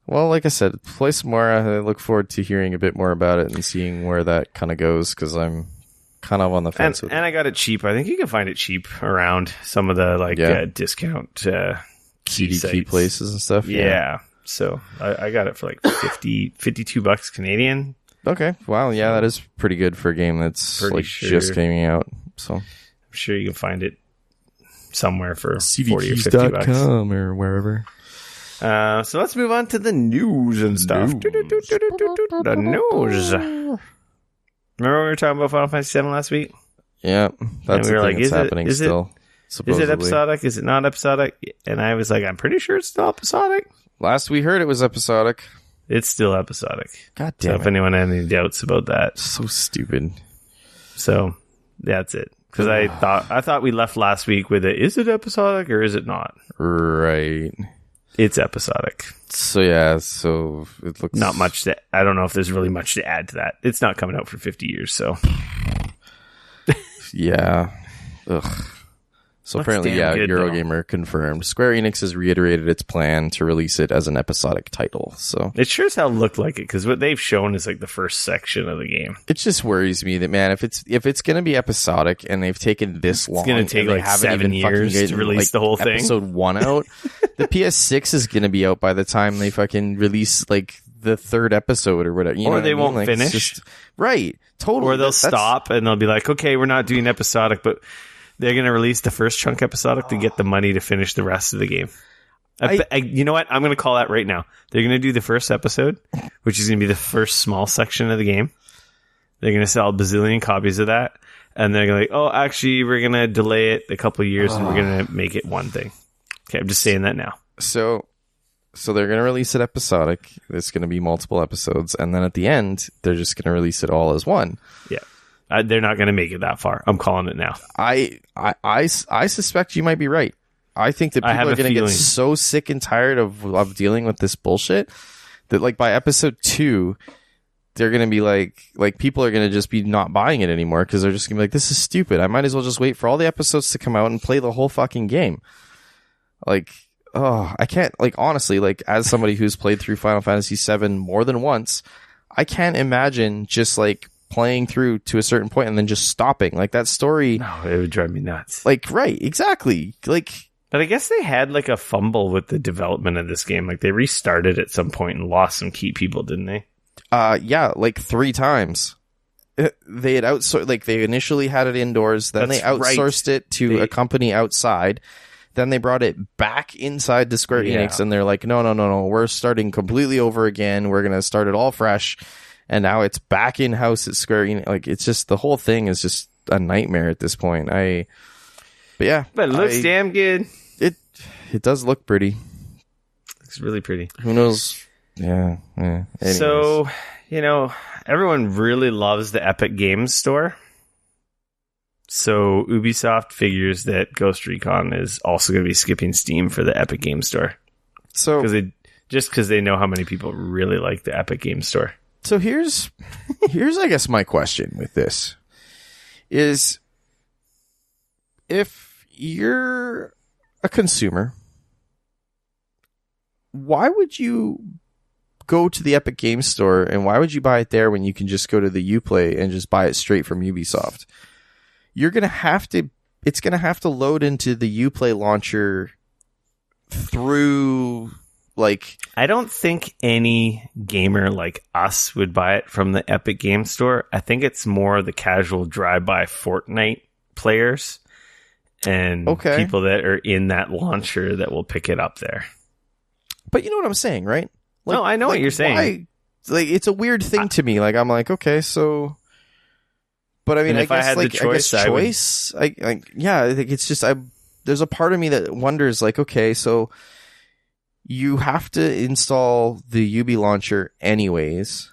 [SPEAKER 2] Well, like I said, play some more. I look forward to hearing a bit more about it and seeing where that kind of goes, because I'm kind of on the fence with it.
[SPEAKER 1] And I got it cheap. I think you can find it cheap around some of the discount
[SPEAKER 2] CD key places and stuff.
[SPEAKER 1] Yeah. So I got it for like $52 Canadian.
[SPEAKER 2] Okay. Wow. Yeah, that is pretty good for a game that's just coming out. So
[SPEAKER 1] I'm sure you can find it somewhere for $40 or $50
[SPEAKER 2] or wherever.
[SPEAKER 1] So let's move on to the news and stuff. The news. Remember we were talking about Final Fantasy VII last week?
[SPEAKER 2] Yeah, that's the thing that's happening still.
[SPEAKER 1] Is it episodic? Is it not episodic? And I was like, I'm pretty sure it's still episodic.
[SPEAKER 2] Last we heard, it was episodic.
[SPEAKER 1] It's still episodic.
[SPEAKER 2] God damn it.
[SPEAKER 1] If anyone had any doubts about that.
[SPEAKER 2] So stupid.
[SPEAKER 1] So, that's it. Because I thought we left last week with is it episodic or is it not?
[SPEAKER 2] Right.
[SPEAKER 1] It's episodic.
[SPEAKER 2] So yeah, so it looks...
[SPEAKER 1] Not much I don't know if there's really much to add to that. It's not coming out for 50 years, so...
[SPEAKER 2] Yeah. Ugh. So
[SPEAKER 1] Looks
[SPEAKER 2] apparently,
[SPEAKER 1] good,
[SPEAKER 2] Eurogamer confirmed. Square Enix has reiterated its plan to release it as an episodic title. So
[SPEAKER 1] it sure as hell looked like it, because what they've shown is like the first section of the game.
[SPEAKER 2] It just worries me that, man, if it's going to be episodic and they've taken this long,
[SPEAKER 1] it's going to take like 7 years to release the whole thing.
[SPEAKER 2] Episode 1 out. The PS6 is going to be out by the time they fucking release like the 3rd episode or whatever.
[SPEAKER 1] Or they won't finish.
[SPEAKER 2] Right. Totally.
[SPEAKER 1] Or they'll stop and they'll be like, okay, we're not doing episodic, but they're going to release the first chunk episodic to get the money to finish the rest of the game. You know what? I'm going to call that right now. They're going to do the first episode, which is going to be the first small section of the game. They're going to sell a bazillion copies of that. And they're going to oh, actually, we're going to delay it a couple of years and we're going to make it one thing. Okay, I'm just saying that now.
[SPEAKER 2] So they're going to release it episodic. It's going to be multiple episodes. And then at the end, they're just going to release it all as one.
[SPEAKER 1] Yeah. They're not going to make it that far. I'm calling it now.
[SPEAKER 2] I suspect you might be right. I think that people are going to get so sick and tired of dealing with this bullshit that like by episode 2, they're going to be like people are going to just be not buying it anymore because they're just going to be like, this is stupid. I might as well just wait for all the episodes to come out and play the whole fucking game. Like, oh, I can't, like, honestly, like, as somebody who's played through Final Fantasy VII more than once, I can't imagine just like playing through to a certain point and then just stopping. Like that story.
[SPEAKER 1] No, it would drive me nuts.
[SPEAKER 2] Like, right, exactly. Like,
[SPEAKER 1] but I guess they had like a fumble with the development of this game. Like they restarted at some point and lost some key people, didn't they?
[SPEAKER 2] Yeah, like 3 times. They had outsourced, like they initially had it indoors, then they outsourced it to a company outside. Then they brought it back inside to Square Enix and they're like, no, we're starting completely over again. We're going to start it all fresh. And now it's back in-house at Square Enix. Like, it's just, the whole thing is just a nightmare at this point. But yeah.
[SPEAKER 1] But it looks damn good.
[SPEAKER 2] It does look pretty.
[SPEAKER 1] Looks really pretty.
[SPEAKER 2] Who knows? Yeah. Anyways.
[SPEAKER 1] So, everyone really loves the Epic Games Store. So Ubisoft figures that Ghost Recon is also going to be skipping Steam for the Epic Games Store. So because they know how many people really like the Epic Games Store.
[SPEAKER 2] So here's I guess my question with this is, if you're a consumer, why would you go to the Epic Games Store and why would you buy it there when you can just go to the Uplay and just buy it straight from Ubisoft? It's going to have to load into the Uplay launcher through, like...
[SPEAKER 1] I don't think any gamer like us would buy it from the Epic Games Store. I think it's more the casual drive-by Fortnite players and people that are in that launcher that will pick it up there.
[SPEAKER 2] But you know what I'm saying, right? Like,
[SPEAKER 1] no, I know what you're saying.
[SPEAKER 2] It's a weird thing to me. Like, I'm like, okay, so... But I mean, I guess the choice, I think it's just, there's a part of me that wonders, like, okay, so you have to install the Ubi launcher anyways.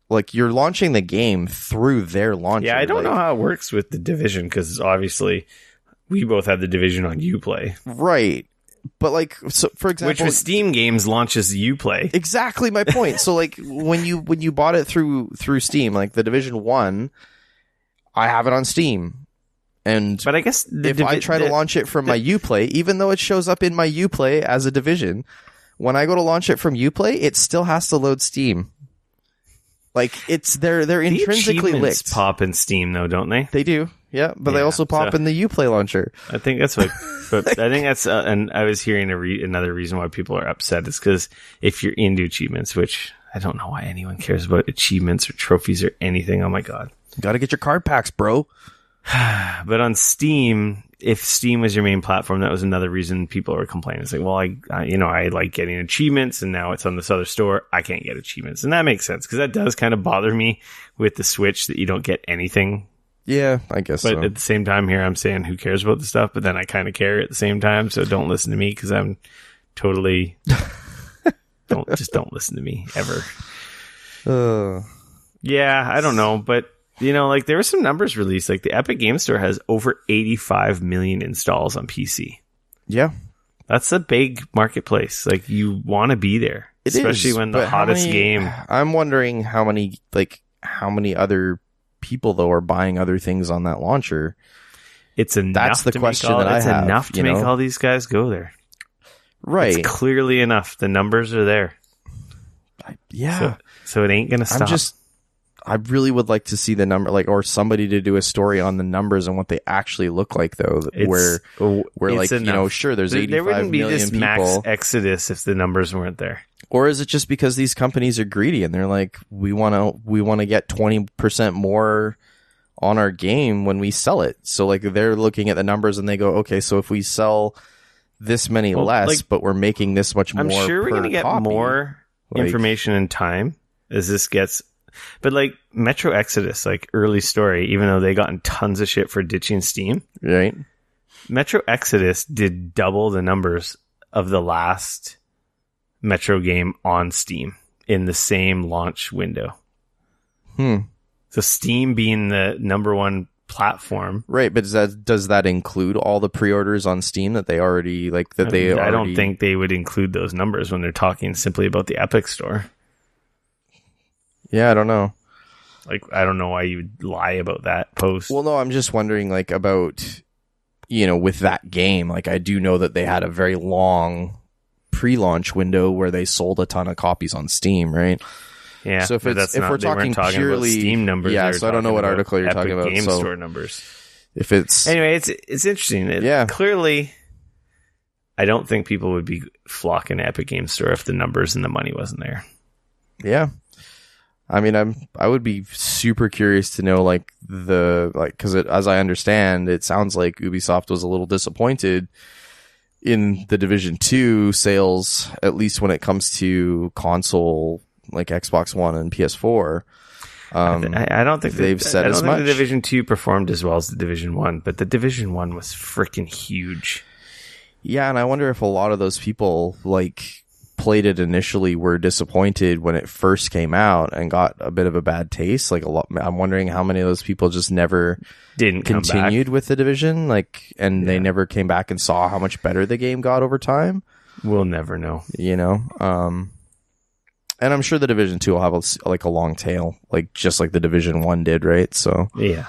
[SPEAKER 2] Like, you're launching the game through their launcher.
[SPEAKER 1] Yeah, I don't know how it works with the Division, because obviously we both have the Division on Uplay.
[SPEAKER 2] Right. But like, so for example,
[SPEAKER 1] which with Steam games launches Uplay.
[SPEAKER 2] Exactly my point. So like, when you bought it through Steam, like the Division 1, I have it on Steam, but
[SPEAKER 1] I guess
[SPEAKER 2] if I try to launch it from my Uplay, even though it shows up in my Uplay as a Division, when I go to launch it from Uplay, it still has to load Steam. Like, they're intrinsically linked.
[SPEAKER 1] Pop in Steam, though, don't they?
[SPEAKER 2] They do, yeah, but they also pop in the Uplay launcher.
[SPEAKER 1] I think that's what. But I think that's, and I was hearing another reason why people are upset is because if you're into achievements, which I don't know why anyone cares about achievements or trophies or anything. Oh my god,
[SPEAKER 2] got to get your card packs, bro.
[SPEAKER 1] But on Steam, if Steam was your main platform, that was another reason people were complaining. It's like, well, I like getting achievements, and now it's on this other store. I can't get achievements, and that makes sense because that does kind of bother me with the Switch that you don't get anything.
[SPEAKER 2] Yeah, I guess so.
[SPEAKER 1] But at the same time here, I'm saying who cares about the stuff, but then I kind of care at the same time, so don't listen to me because I'm totally... don't listen to me, ever. Yeah, I don't know, but, like, there were some numbers released. Like, the Epic Games Store has over 85 million installs on PC.
[SPEAKER 2] Yeah.
[SPEAKER 1] That's a big marketplace. Like, you want to be there.
[SPEAKER 2] It
[SPEAKER 1] especially
[SPEAKER 2] is,
[SPEAKER 1] when the hottest game...
[SPEAKER 2] I'm wondering how many other people though are buying other things on that launcher.
[SPEAKER 1] It's enough.
[SPEAKER 2] That's the question that I have.
[SPEAKER 1] It's enough to make all these guys go there,
[SPEAKER 2] right?
[SPEAKER 1] It's clearly enough. The numbers are there. So it ain't gonna stop.
[SPEAKER 2] I really would like to see the number, like, or somebody to do a story on the numbers and what they actually look like, though. Where like enough. Sure, there's 85
[SPEAKER 1] there wouldn't be
[SPEAKER 2] million
[SPEAKER 1] this
[SPEAKER 2] people.
[SPEAKER 1] Max Exodus if the numbers weren't there.
[SPEAKER 2] Or is it just because these companies are greedy and they're like, we want to get 20% more on our game when we sell it? So like they're looking at the numbers and they go, okay, so if we sell this many less, but we're making this much more.
[SPEAKER 1] I'm sure we're going to get more information in time as this gets. But like Metro Exodus, like early story, even though they gotten tons of shit for ditching Steam,
[SPEAKER 2] right?
[SPEAKER 1] Metro Exodus did double the numbers of the last Metro game on Steam in the same launch window. So Steam being the number one platform,
[SPEAKER 2] right? But does that include all the pre-orders on Steam that they already like? I
[SPEAKER 1] don't think they would include those numbers when they're talking simply about the Epic Store.
[SPEAKER 2] Yeah, I don't know.
[SPEAKER 1] Like, I don't know why you would lie about that post.
[SPEAKER 2] Well, no, I'm just wondering, like, about with that game. Like, I do know that they had a very long pre-launch window where they sold a ton of copies on Steam, right?
[SPEAKER 1] Yeah.
[SPEAKER 2] So if we're talking purely
[SPEAKER 1] Steam numbers,
[SPEAKER 2] yeah. So I don't know what article you're talking about.
[SPEAKER 1] Epic Games
[SPEAKER 2] so
[SPEAKER 1] Store numbers.
[SPEAKER 2] If it's
[SPEAKER 1] anyway, it's interesting. Clearly, I don't think people would be flocking to Epic Games Store if the numbers and the money wasn't there.
[SPEAKER 2] Yeah. I mean, I would be super curious to know, because as I understand, it sounds like Ubisoft was a little disappointed in the Division 2 sales, at least when it comes to console, like Xbox One and PS4.
[SPEAKER 1] I don't think
[SPEAKER 2] they've said as much. I don't think
[SPEAKER 1] the Division 2 performed as well as the Division 1, but the Division 1 was freaking huge.
[SPEAKER 2] Yeah, and I wonder if a lot of those people, played it initially were disappointed when it first came out and got a bit of a bad taste. I'm wondering how many of those people just never
[SPEAKER 1] didn't
[SPEAKER 2] continued with the Division, they never came back and saw how much better the game got over time.
[SPEAKER 1] We'll never know.
[SPEAKER 2] And I'm sure the Division 2 will have a long tail, just like the Division 1 did, right? So
[SPEAKER 1] yeah.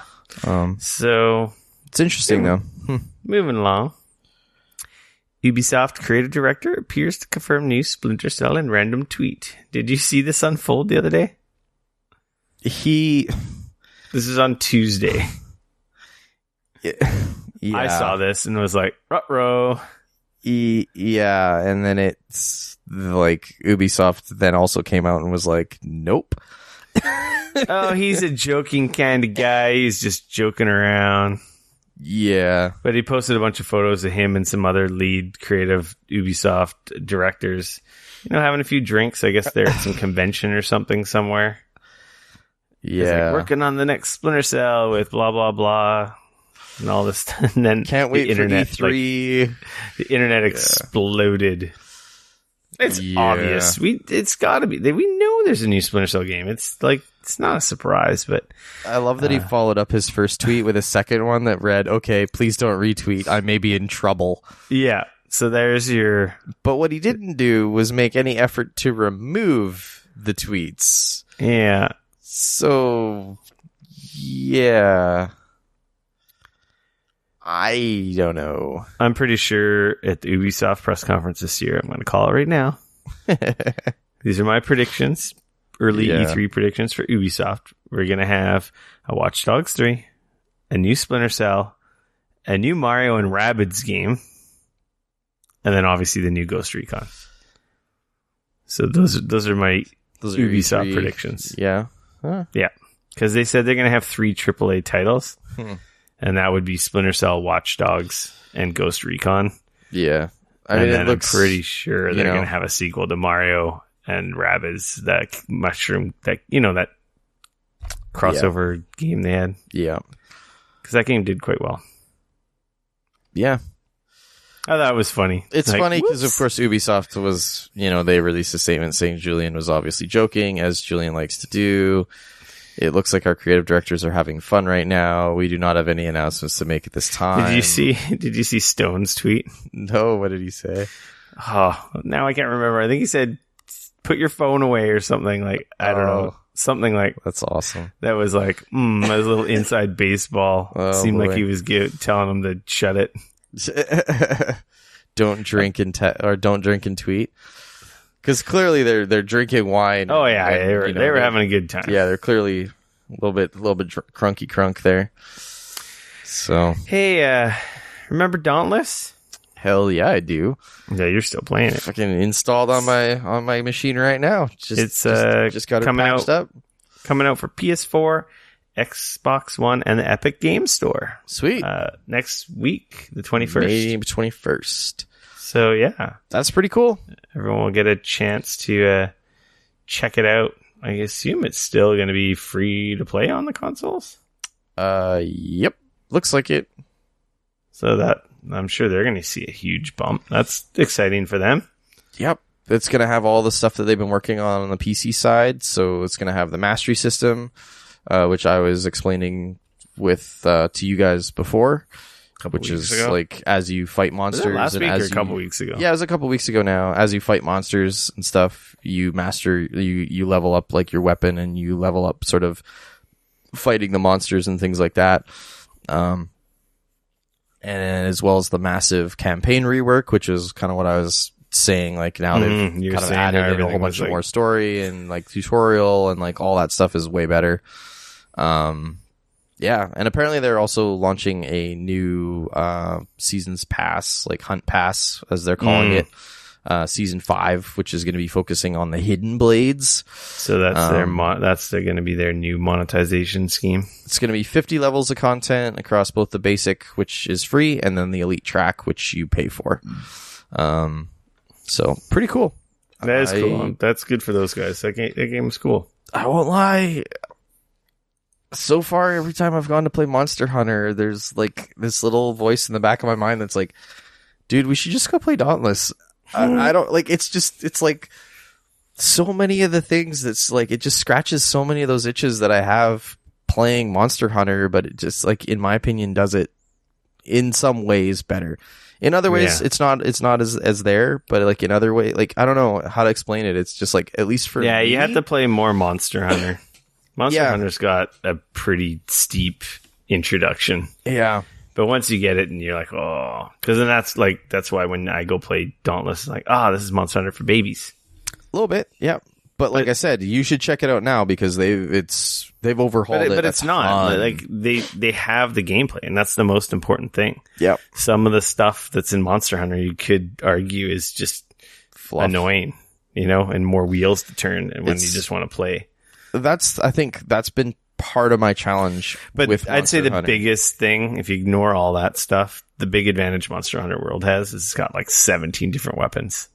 [SPEAKER 1] So
[SPEAKER 2] it's interesting though.
[SPEAKER 1] Moving along. Ubisoft creative director appears to confirm new Splinter Cell in random tweet. Did you see this unfold the other day? This is on Tuesday.
[SPEAKER 2] Yeah.
[SPEAKER 1] I saw this and was like, ruh-roh.
[SPEAKER 2] Yeah, and then it's Ubisoft then also came out and was like, nope.
[SPEAKER 1] Oh, he's a joking kind of guy. He's just joking around.
[SPEAKER 2] Yeah.
[SPEAKER 1] But he posted a bunch of photos of him and some other lead creative Ubisoft directors, having a few drinks. I guess they're at some convention or something somewhere.
[SPEAKER 2] Yeah.
[SPEAKER 1] Working on the next Splinter Cell with blah, blah, blah. And all this. And then
[SPEAKER 2] can't wait for E3.
[SPEAKER 1] The internet exploded. It's obvious. It's got to be. We know there's a new Splinter Cell game. It's not a surprise, but
[SPEAKER 2] I love that he followed up his first tweet with a second one that read, "Okay, please don't retweet. I may be in trouble."
[SPEAKER 1] Yeah. So there's your.
[SPEAKER 2] But what he didn't do was make any effort to remove the tweets.
[SPEAKER 1] Yeah.
[SPEAKER 2] So, yeah. I don't know.
[SPEAKER 1] I'm pretty sure at the Ubisoft press conference this year, I'm going to call it right now, These are my predictions. Early
[SPEAKER 2] Yeah.
[SPEAKER 1] E3 predictions for Ubisoft. We're going to have a Watch Dogs 3, a new Splinter Cell, a new Mario and Rabbids game, and then obviously the new Ghost Recon. So those are my Ubisoft
[SPEAKER 2] E3
[SPEAKER 1] predictions.
[SPEAKER 2] Yeah. Huh.
[SPEAKER 1] Yeah. Because they said they're going to have 3 AAA titles, and that would be Splinter Cell, Watch Dogs, and Ghost Recon.
[SPEAKER 2] Yeah.
[SPEAKER 1] And then I'm pretty sure they're
[SPEAKER 2] you know,
[SPEAKER 1] going to have a sequel to Mario and Rabbids, that mushroom, that crossover game they had.
[SPEAKER 2] Yeah.
[SPEAKER 1] Because that game did quite well.
[SPEAKER 2] Yeah.
[SPEAKER 1] I thought it was funny.
[SPEAKER 2] It's
[SPEAKER 1] Like,
[SPEAKER 2] funny because, of
[SPEAKER 1] whoops.
[SPEAKER 2] course, Ubisoft was, they released a statement saying Julian was obviously joking, as Julian likes to do. It looks like our creative directors are having fun right now. We do not have any announcements to make at this time.
[SPEAKER 1] Did you see Stone's tweet?
[SPEAKER 2] No, what did he say?
[SPEAKER 1] Oh, now I can't remember. I think he said, put your phone away or something. Like, I don't know. Something like
[SPEAKER 2] That's awesome.
[SPEAKER 1] that was like, a little inside baseball.
[SPEAKER 2] Oh,
[SPEAKER 1] Seemed
[SPEAKER 2] boy.
[SPEAKER 1] like he was telling him to shut it.
[SPEAKER 2] Don't drink and don't drink and tweet. Because clearly they're drinking wine.
[SPEAKER 1] Oh yeah,
[SPEAKER 2] and,
[SPEAKER 1] they were having a good time.
[SPEAKER 2] Yeah, they're clearly a little bit crunky crunk there. So
[SPEAKER 1] Hey, remember Dauntless?
[SPEAKER 2] hell yeah, I do.
[SPEAKER 1] Yeah, you're still playing it.
[SPEAKER 2] Fucking installed on my machine right now. Just got it
[SPEAKER 1] coming
[SPEAKER 2] patched up.
[SPEAKER 1] Coming out for PS4, Xbox One, and the Epic Games Store.
[SPEAKER 2] Sweet.
[SPEAKER 1] Next week, the 21st.
[SPEAKER 2] May 21st.
[SPEAKER 1] So yeah,
[SPEAKER 2] That's pretty cool.
[SPEAKER 1] everyone will get a chance to check it out. I assume it's still going to be free to play on the consoles.
[SPEAKER 2] Yep. Looks like it.
[SPEAKER 1] So that I'm sure they're going to see a huge bump. That's exciting for them.
[SPEAKER 2] Yep. It's going to have all the stuff that they've been working on the PC side. So it's going to have the mastery system, which I was explaining to you guys before, which is
[SPEAKER 1] ago?
[SPEAKER 2] like as you fight monsters.
[SPEAKER 1] Was it last
[SPEAKER 2] and
[SPEAKER 1] week
[SPEAKER 2] as
[SPEAKER 1] or a couple weeks ago?
[SPEAKER 2] Yeah, it was a couple weeks ago now. As you fight monsters and stuff, you level up like your weapon, and you level up sort of fighting the monsters and things like that. And as well as the massive campaign rework, which is kind of what I was saying. Like now they've
[SPEAKER 1] you're
[SPEAKER 2] kind of
[SPEAKER 1] saying how
[SPEAKER 2] added in a
[SPEAKER 1] everything
[SPEAKER 2] whole bunch
[SPEAKER 1] was,
[SPEAKER 2] of
[SPEAKER 1] like-
[SPEAKER 2] more story and like tutorial and like all that stuff is way better. Yeah, and apparently they're also launching a new seasons pass, like hunt pass as they're calling it, season 5, which is going to be focusing on the hidden blades.
[SPEAKER 1] So that's going to be their new monetization scheme.
[SPEAKER 2] It's going to be 50 levels of content across both the basic, which is free, and then the elite track, which you pay for. So pretty cool.
[SPEAKER 1] That is cool. That's good for those guys. That game was cool.
[SPEAKER 2] I won't lie. So far, every time I've gone to play Monster Hunter, there's like this little voice in the back of my mind that's like, dude, we should just go play Dauntless. I don't like, it's like so many of the things that's like, it just scratches so many of those itches that I have playing Monster Hunter, but it just like, in my opinion, does it in some ways better. In other ways, it's not as there, but like in other way, like, I don't know how to explain it. It's just like, at least for me,
[SPEAKER 1] you have to play more Monster Hunter. Monster
[SPEAKER 2] Yeah.
[SPEAKER 1] Hunter's got a pretty steep introduction.
[SPEAKER 2] Yeah.
[SPEAKER 1] But once you get it and you're like, oh, because then that's why when I go play Dauntless, it's like, this is Monster Hunter for babies.
[SPEAKER 2] A little bit, yeah. But like I said, you should check it out now because they've overhauled it.
[SPEAKER 1] But it's not like they have the gameplay, and that's the most important thing.
[SPEAKER 2] Yep.
[SPEAKER 1] Some of the stuff that's in Monster Hunter, you could argue, is just
[SPEAKER 2] Fluff.
[SPEAKER 1] annoying, and more wheels to turn, and when you just want to play.
[SPEAKER 2] I think that's been part of my challenge.
[SPEAKER 1] But
[SPEAKER 2] with
[SPEAKER 1] I'd say
[SPEAKER 2] Monster
[SPEAKER 1] the
[SPEAKER 2] Hunter.
[SPEAKER 1] biggest thing, if you ignore all that stuff, the big advantage Monster Hunter World has is it's got like 17 different weapons.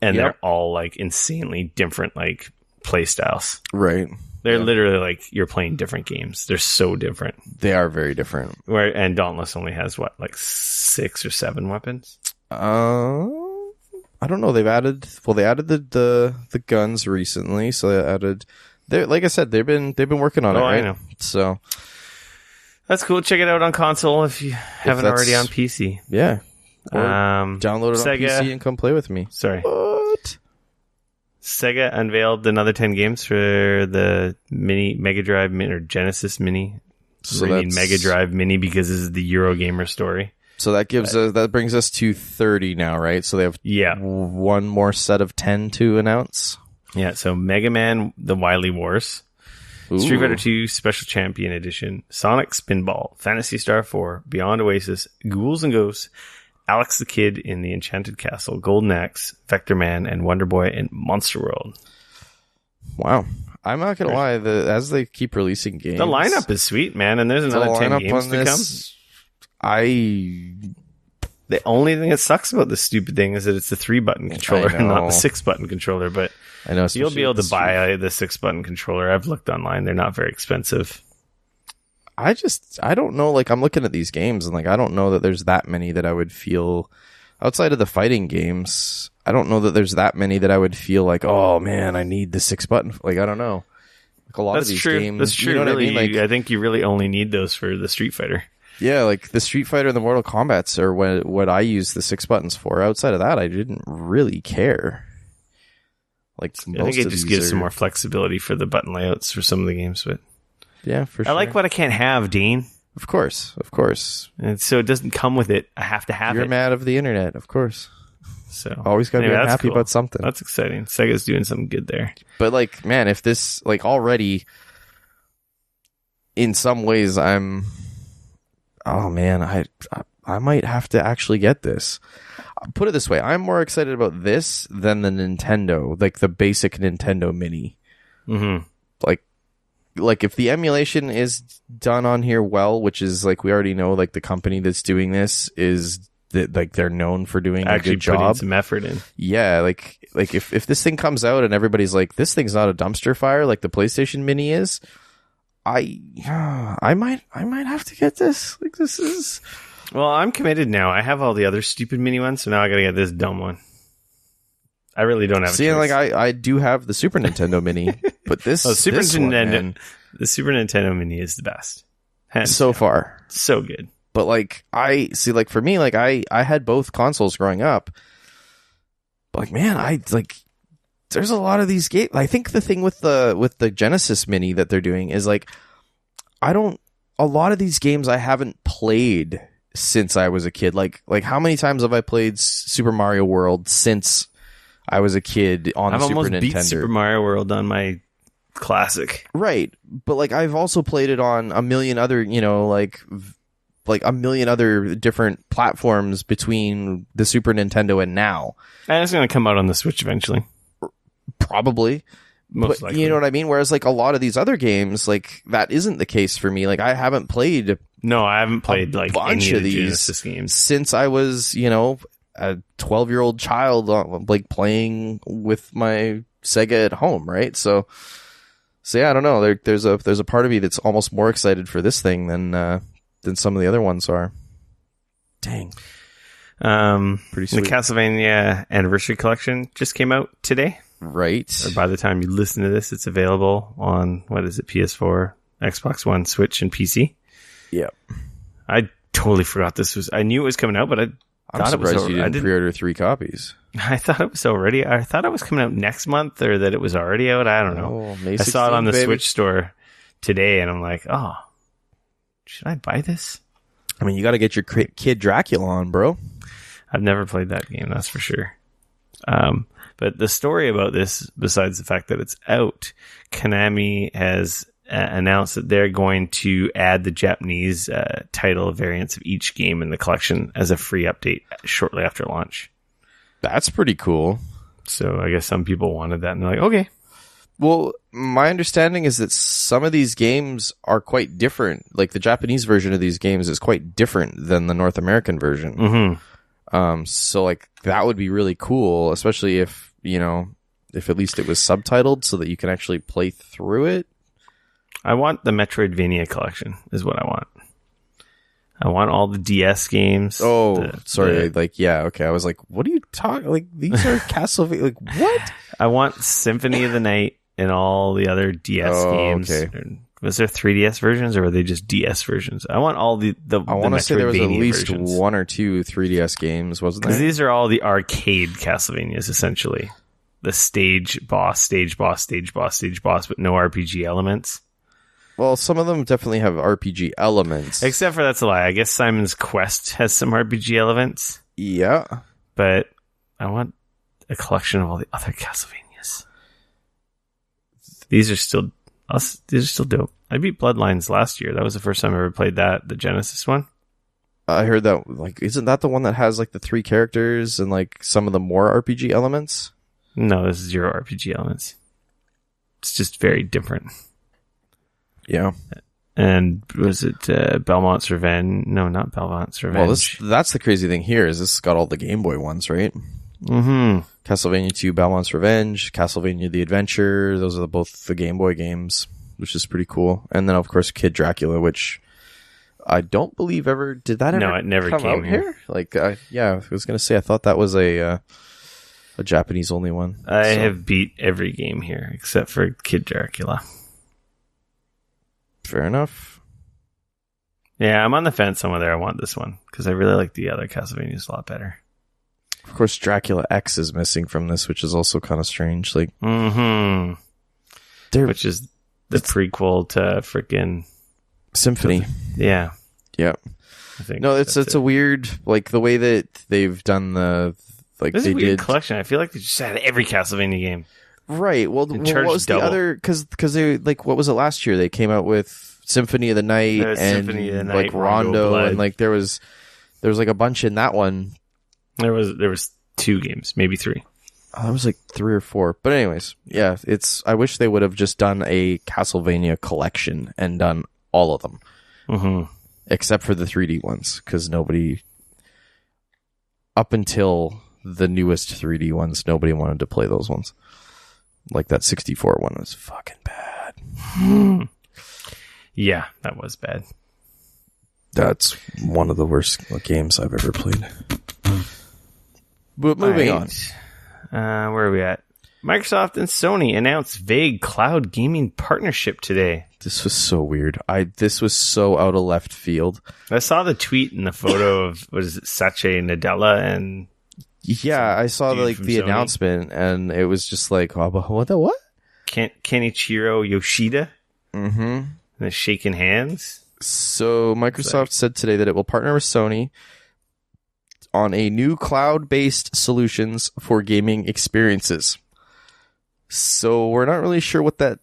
[SPEAKER 1] And
[SPEAKER 2] Yep.
[SPEAKER 1] they're all like insanely different like play styles.
[SPEAKER 2] Right?
[SPEAKER 1] They're literally like you're playing different games. They're so different.
[SPEAKER 2] They are very different.
[SPEAKER 1] And Dauntless only has like 6 or 7 weapons.
[SPEAKER 2] I don't know. They added the guns recently, so they added. Like I said, they've been working on it. Right?
[SPEAKER 1] I know.
[SPEAKER 2] So
[SPEAKER 1] That's cool. Check it out on console if you haven't already on PC.
[SPEAKER 2] yeah, or download it
[SPEAKER 1] Sega,
[SPEAKER 2] on PC and come play with me.
[SPEAKER 1] Sorry.
[SPEAKER 2] What?
[SPEAKER 1] Sega unveiled another 10 games for the Mega Drive Mini or Genesis Mini.
[SPEAKER 2] So
[SPEAKER 1] They need
[SPEAKER 2] that's
[SPEAKER 1] Mega Drive Mini because this is the Eurogamer story.
[SPEAKER 2] So that that brings us to 30 now, right? So they have one more set of 10 to announce.
[SPEAKER 1] Yeah, so Mega Man The Wily Wars,
[SPEAKER 2] Ooh.
[SPEAKER 1] Street Fighter 2 Special Champion Edition, Sonic Spinball, Phantasy Star 4, Beyond Oasis, Ghouls and Ghosts, Alex the Kid in the Enchanted Castle, Golden Axe, Vector Man, and Wonder Boy in Monster World.
[SPEAKER 2] Wow. I'm not going to lie, as they keep releasing games...
[SPEAKER 1] The lineup is sweet, man, and there's another 10 games to come. The only thing that sucks about this stupid thing is that it's the 3-button controller and not the 6-button controller, but
[SPEAKER 2] I know
[SPEAKER 1] you'll be able to buy the 6-button controller. I've looked online. They're not very expensive.
[SPEAKER 2] I don't know, like, I'm looking at these games and, like, I don't know that there's that many that I would feel, outside of the fighting games, I don't know that there's that many that I would feel like, oh, man, I need the 6-button. Like, I don't know. Like, a lot of these games.
[SPEAKER 1] That's true.
[SPEAKER 2] You know
[SPEAKER 1] really,
[SPEAKER 2] what I mean? Like,
[SPEAKER 1] I think you really only need those for the Street Fighter.
[SPEAKER 2] Yeah, like the Street Fighter and the Mortal Kombats are what I use the 6 buttons for. Outside of that, I didn't really care. Like,
[SPEAKER 1] I think it just gives some more flexibility for the button layouts for some of the games, but
[SPEAKER 2] yeah, for sure.
[SPEAKER 1] I like what I can't have, Dean.
[SPEAKER 2] Of course.
[SPEAKER 1] And so it doesn't come with it. I have to have it.
[SPEAKER 2] You're mad of the internet, of course.
[SPEAKER 1] So
[SPEAKER 2] always got to be happy about something.
[SPEAKER 1] That's exciting. Sega's doing something good there.
[SPEAKER 2] But like, man, if this, like, already, in some ways, oh man, I might have to actually get this. Put it this way, I'm more excited about this than the Nintendo, like the basic Nintendo Mini.
[SPEAKER 1] Mm-hmm.
[SPEAKER 2] Like if the emulation is done on here well, which is, like, we already know, like, the company that's doing this is like they're known for doing
[SPEAKER 1] actually
[SPEAKER 2] a good job,
[SPEAKER 1] putting some effort in.
[SPEAKER 2] Yeah, like if this thing comes out and everybody's like, this thing's not a dumpster fire like the PlayStation Mini is, I might have to get this. Like, this is...
[SPEAKER 1] Well, I'm committed now. I have all the other stupid mini ones, so now I gotta get this dumb one. I really don't have a choice.
[SPEAKER 2] Like, I do have the Super Nintendo Mini, but this...
[SPEAKER 1] The Super Nintendo Mini is the best.
[SPEAKER 2] So far.
[SPEAKER 1] So good.
[SPEAKER 2] But, like, for me, like, I had both consoles growing up. But, like, man, there's a lot of these games. I think the thing with the Genesis Mini that they're doing is, like, a lot of these games I haven't played since I was a kid. Like how many times have I played Super Mario World since I was a kid on the Super Nintendo? I've almost beat
[SPEAKER 1] Super Mario World on my classic.
[SPEAKER 2] Right. But, like, I've also played it on a million other, like a million other different platforms between the Super Nintendo and now.
[SPEAKER 1] And it's going to come out on the Switch eventually.
[SPEAKER 2] Probably.
[SPEAKER 1] Most likely.
[SPEAKER 2] You know what I mean? Whereas, like, a lot of these other games, like, that isn't the case for me. Like, I haven't played...
[SPEAKER 1] No, I haven't played, like,
[SPEAKER 2] bunch
[SPEAKER 1] any
[SPEAKER 2] of
[SPEAKER 1] the
[SPEAKER 2] these
[SPEAKER 1] Genesis games
[SPEAKER 2] since I was, a 12-year-old child, like, playing with my Sega at home, right? So yeah, I don't know. There's a part of me that's almost more excited for this thing than some of the other ones are. Dang.
[SPEAKER 1] Pretty sweet. The Castlevania Anniversary Collection just came out today.
[SPEAKER 2] Right.
[SPEAKER 1] Or by the time you listen to this, it's available on, PS4, Xbox One, Switch, and PC.
[SPEAKER 2] Yep.
[SPEAKER 1] I totally forgot this was... I knew it was coming out, but I'm
[SPEAKER 2] surprised you didn't pre-order 3 copies.
[SPEAKER 1] I thought it was already... I thought it was coming out next month, or that it was already out. I don't know.
[SPEAKER 2] May 16,
[SPEAKER 1] I saw it on the
[SPEAKER 2] baby.
[SPEAKER 1] Switch store today, and I'm like, oh, should I buy this?
[SPEAKER 2] I mean, you got to get your Kid Dracula on, bro.
[SPEAKER 1] I've never played that game, that's for sure. But the story about this, besides the fact that it's out, Konami has announced that they're going to add the Japanese title variants of each game in the collection as a free update shortly after launch.
[SPEAKER 2] That's pretty cool.
[SPEAKER 1] So I guess some people wanted that, and they're like, okay.
[SPEAKER 2] Well, my understanding is that some of these games are quite different. Like, the Japanese version of these games is quite different than the North American version.
[SPEAKER 1] Mm-hmm.
[SPEAKER 2] So, like, that would be really cool, especially if at least it was subtitled so that you can actually play through it.
[SPEAKER 1] I want the Metroidvania collection is what I want. I want all the DS games.
[SPEAKER 2] Oh, sorry. Okay. I was like, what are you talking? Like, these are Castlevania. Like, what?
[SPEAKER 1] I want Symphony of the Night and all the other DS games. Okay. Was there 3DS versions, or were they just DS versions? I want all the
[SPEAKER 2] I want to say there was at least
[SPEAKER 1] versions.
[SPEAKER 2] 1 or 2 3DS games, wasn't there?
[SPEAKER 1] Because these are all the arcade Castlevanias, essentially. The stage boss, but no RPG elements.
[SPEAKER 2] Well, some of them definitely have RPG elements.
[SPEAKER 1] Except for that's a lie. I guess Simon's Quest has some RPG elements.
[SPEAKER 2] Yeah.
[SPEAKER 1] But I want a collection of all the other Castlevanias. These are still dope. I beat Bloodlines last year. That was the first time I ever played that, the Genesis one.
[SPEAKER 2] I heard that, like, isn't that the one that has, like, the 3 characters and, like, some of the more RPG elements?
[SPEAKER 1] No, this is 0 RPG elements. It's just very different.
[SPEAKER 2] Yeah.
[SPEAKER 1] And was it Belmont's Revenge? No, not Belmont's Revenge.
[SPEAKER 2] Well, that's the crazy thing here, is this has got all the Game Boy ones, right?
[SPEAKER 1] Mm-hmm.
[SPEAKER 2] Castlevania 2, Belmont's Revenge, Castlevania The Adventure, those are both the Game Boy games, which is pretty cool. And then, of course, Kid Dracula, which I don't believe did that ever
[SPEAKER 1] No, it never
[SPEAKER 2] come
[SPEAKER 1] came
[SPEAKER 2] out
[SPEAKER 1] here.
[SPEAKER 2] Like, yeah, I was going to say, I thought that was a Japanese only one.
[SPEAKER 1] I have beat every game here except for Kid Dracula.
[SPEAKER 2] Fair enough.
[SPEAKER 1] Yeah, I'm on the fence on whether I want this one because I really like the other Castlevanias a lot better.
[SPEAKER 2] Of course, Dracula X is missing from this, which is also kind of strange. Like,
[SPEAKER 1] which is the prequel to freaking
[SPEAKER 2] Symphony.
[SPEAKER 1] Yeah.
[SPEAKER 2] Yeah.
[SPEAKER 1] I think
[SPEAKER 2] no, it's a weird, like, the way that they've done this is
[SPEAKER 1] a weird collection. I feel like they just had every Castlevania game.
[SPEAKER 2] Right. Well, what was
[SPEAKER 1] double.
[SPEAKER 2] the other? Because they, like, what was it last year? They came out with Symphony of the Night and
[SPEAKER 1] Symphony of the Night,
[SPEAKER 2] like Rondo
[SPEAKER 1] Blood.
[SPEAKER 2] and like there was like a bunch in that one.
[SPEAKER 1] There was 2 games, maybe 3.
[SPEAKER 2] Oh, that was like 3 or 4. But anyways, yeah, I wish they would have just done a Castlevania collection and done all of them, except for the 3D ones, because nobody, up until the newest 3D ones, nobody wanted to play those ones. Like that 64 one was fucking bad.
[SPEAKER 1] Yeah, that was bad.
[SPEAKER 2] That's one of the worst games I've ever played. But moving on.
[SPEAKER 1] Where are we at? Microsoft and Sony announced vague cloud gaming partnership today.
[SPEAKER 2] This was so weird. This was so out of left field.
[SPEAKER 1] I saw the tweet and the photo of, what is it, Sache Nadella and...
[SPEAKER 2] Yeah, I saw the
[SPEAKER 1] Sony
[SPEAKER 2] announcement, and it was just like, oh, what the what?
[SPEAKER 1] Kenichiro Yoshida.
[SPEAKER 2] Mm-hmm.
[SPEAKER 1] And they're shaking hands.
[SPEAKER 2] So Microsoft said today that it will partner with Sony on a new cloud-based solutions for gaming experiences. So we're not really sure what that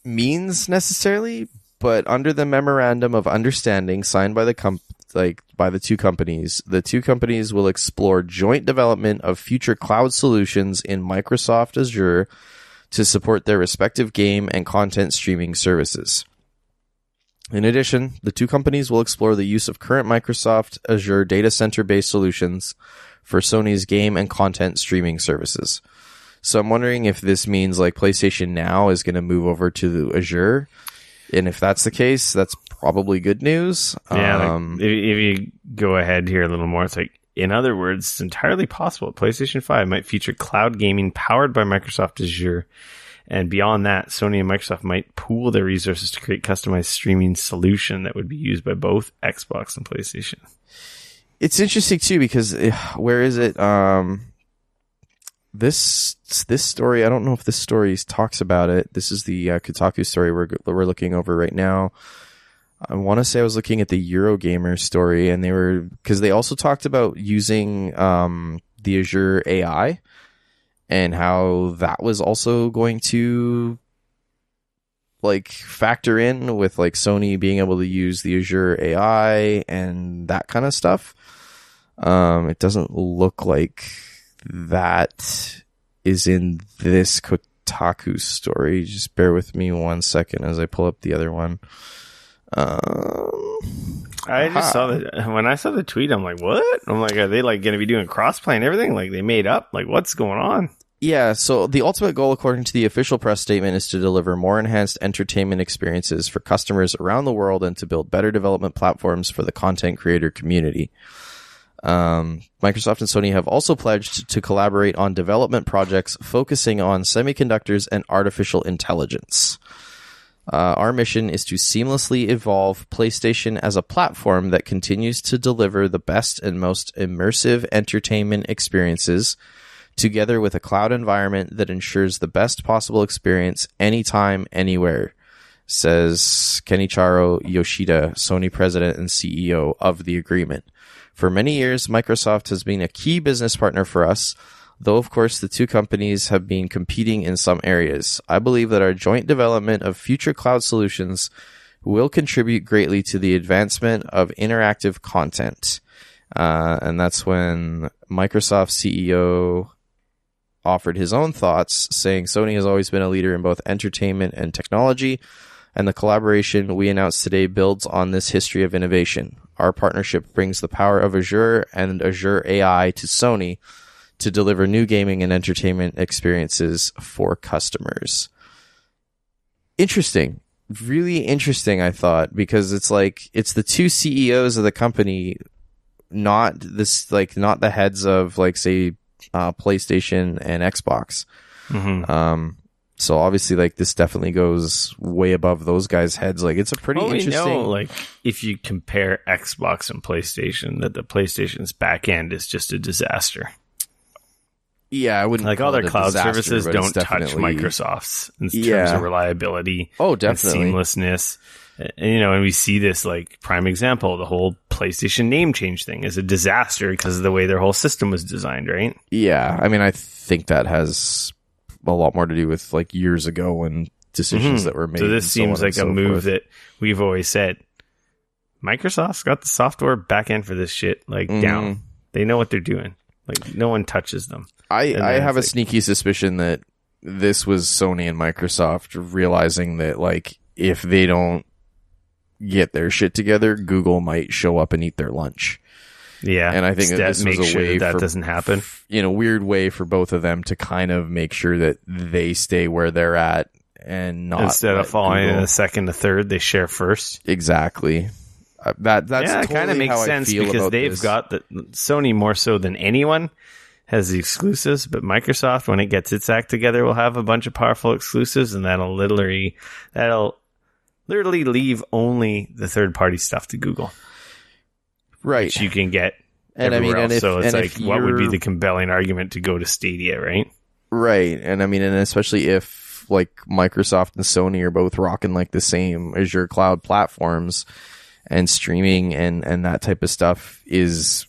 [SPEAKER 2] means necessarily, but under the memorandum of understanding signed by by the two companies will explore joint development of future cloud solutions in Microsoft Azure to support their respective game and content streaming services. In addition, the two companies will explore the use of current Microsoft Azure data center-based solutions for Sony's game and content streaming services. So I'm wondering if this means like PlayStation Now is going to move over to Azure. And if that's the case, that's probably good news.
[SPEAKER 1] Yeah, if you go ahead here a little more, it's like, in other words, it's entirely possible PlayStation 5 might feature cloud gaming powered by Microsoft Azure. And beyond that, Sony and Microsoft might pool their resources to create customized streaming solution that would be used by both Xbox and PlayStation.
[SPEAKER 2] It's interesting too, because where is it? This story, I don't know if this story talks about it. This is the Kotaku story we're looking over right now. I want to say I was looking at the Eurogamer story, and because they also talked about using the Azure AI and how that was also going to like factor in with like Sony being able to use the Azure AI and that kind of stuff. It doesn't look like that is in this Kotaku story. Just bear with me 1 second as I pull up the other one.
[SPEAKER 1] I just saw that when I saw the tweet, I'm like, what? I'm like, are they like going to be doing crossplay and everything? Like they made up? Like what's going on?
[SPEAKER 2] Yeah, so the ultimate goal, according to the official press statement, is to deliver more enhanced entertainment experiences for customers around the world and to build better development platforms for the content creator community. Microsoft and Sony have also pledged to collaborate on development projects focusing on semiconductors and artificial intelligence. Our mission is to seamlessly evolve PlayStation as a platform that continues to deliver the best and most immersive entertainment experiences, together with a cloud environment that ensures the best possible experience anytime, anywhere. says Kenichiro Yoshida, Sony president and CEO of the agreement. For many years, Microsoft has been a key business partner for us, though of course the two companies have been competing in some areas. I believe that our joint development of future cloud solutions will contribute greatly to the advancement of interactive content. And that's when Microsoft CEO offered his own thoughts, saying Sony has always been a leader in both entertainment and technology, and the collaboration we announced today builds on this history of innovation. Our partnership brings the power of Azure and Azure AI to Sony to deliver new gaming and entertainment experiences for customers. Interesting. Really interesting, I thought, because it's like, it's the two CEOs of the company, not the heads of, like, say, PlayStation and Xbox.
[SPEAKER 1] Mm-hmm.
[SPEAKER 2] So obviously, like, this definitely goes way above those guys' heads. Like, it's a pretty interesting.
[SPEAKER 1] We know, like, if you compare Xbox and PlayStation, that the PlayStation's back end is just a disaster.
[SPEAKER 2] Yeah, I wouldn't
[SPEAKER 1] like all their cloud services don't touch
[SPEAKER 2] definitely
[SPEAKER 1] Microsoft's in terms of reliability.
[SPEAKER 2] Oh, definitely.
[SPEAKER 1] And seamlessness. And we see this, like, prime example, the whole PlayStation name change thing is a disaster because of the way their whole system was designed, right?
[SPEAKER 2] Yeah, I mean, I think that has a lot more to do with, like, years ago when decisions that were made.
[SPEAKER 1] So this seems like a move that we've always said. Microsoft's got the software back end for this shit, like, down. They know what they're doing. Like, no one touches them.
[SPEAKER 2] I have a sneaky suspicion that this was Sony and Microsoft realizing that, like, if they don't get their shit together, Google might show up and eat their lunch.
[SPEAKER 1] Yeah.
[SPEAKER 2] And I think that this was a way
[SPEAKER 1] that doesn't happen.
[SPEAKER 2] In a weird way for both of them to kind of make sure that they stay where they're at and not
[SPEAKER 1] instead of falling in a second to third, they share first.
[SPEAKER 2] Exactly. That's totally
[SPEAKER 1] kind of makes sense because they've got Sony more so than anyone has the exclusives, but Microsoft, when it gets its act together, will have a bunch of powerful exclusives, and that'll literally leave only the third party stuff to Google,
[SPEAKER 2] right?
[SPEAKER 1] Which you can get everywhere else. So it's like, what would be the compelling argument to go to Stadia, right?
[SPEAKER 2] Right, and I mean, and especially if, like, Microsoft and Sony are both rocking, like, the same Azure cloud platforms, and streaming and that type of stuff is,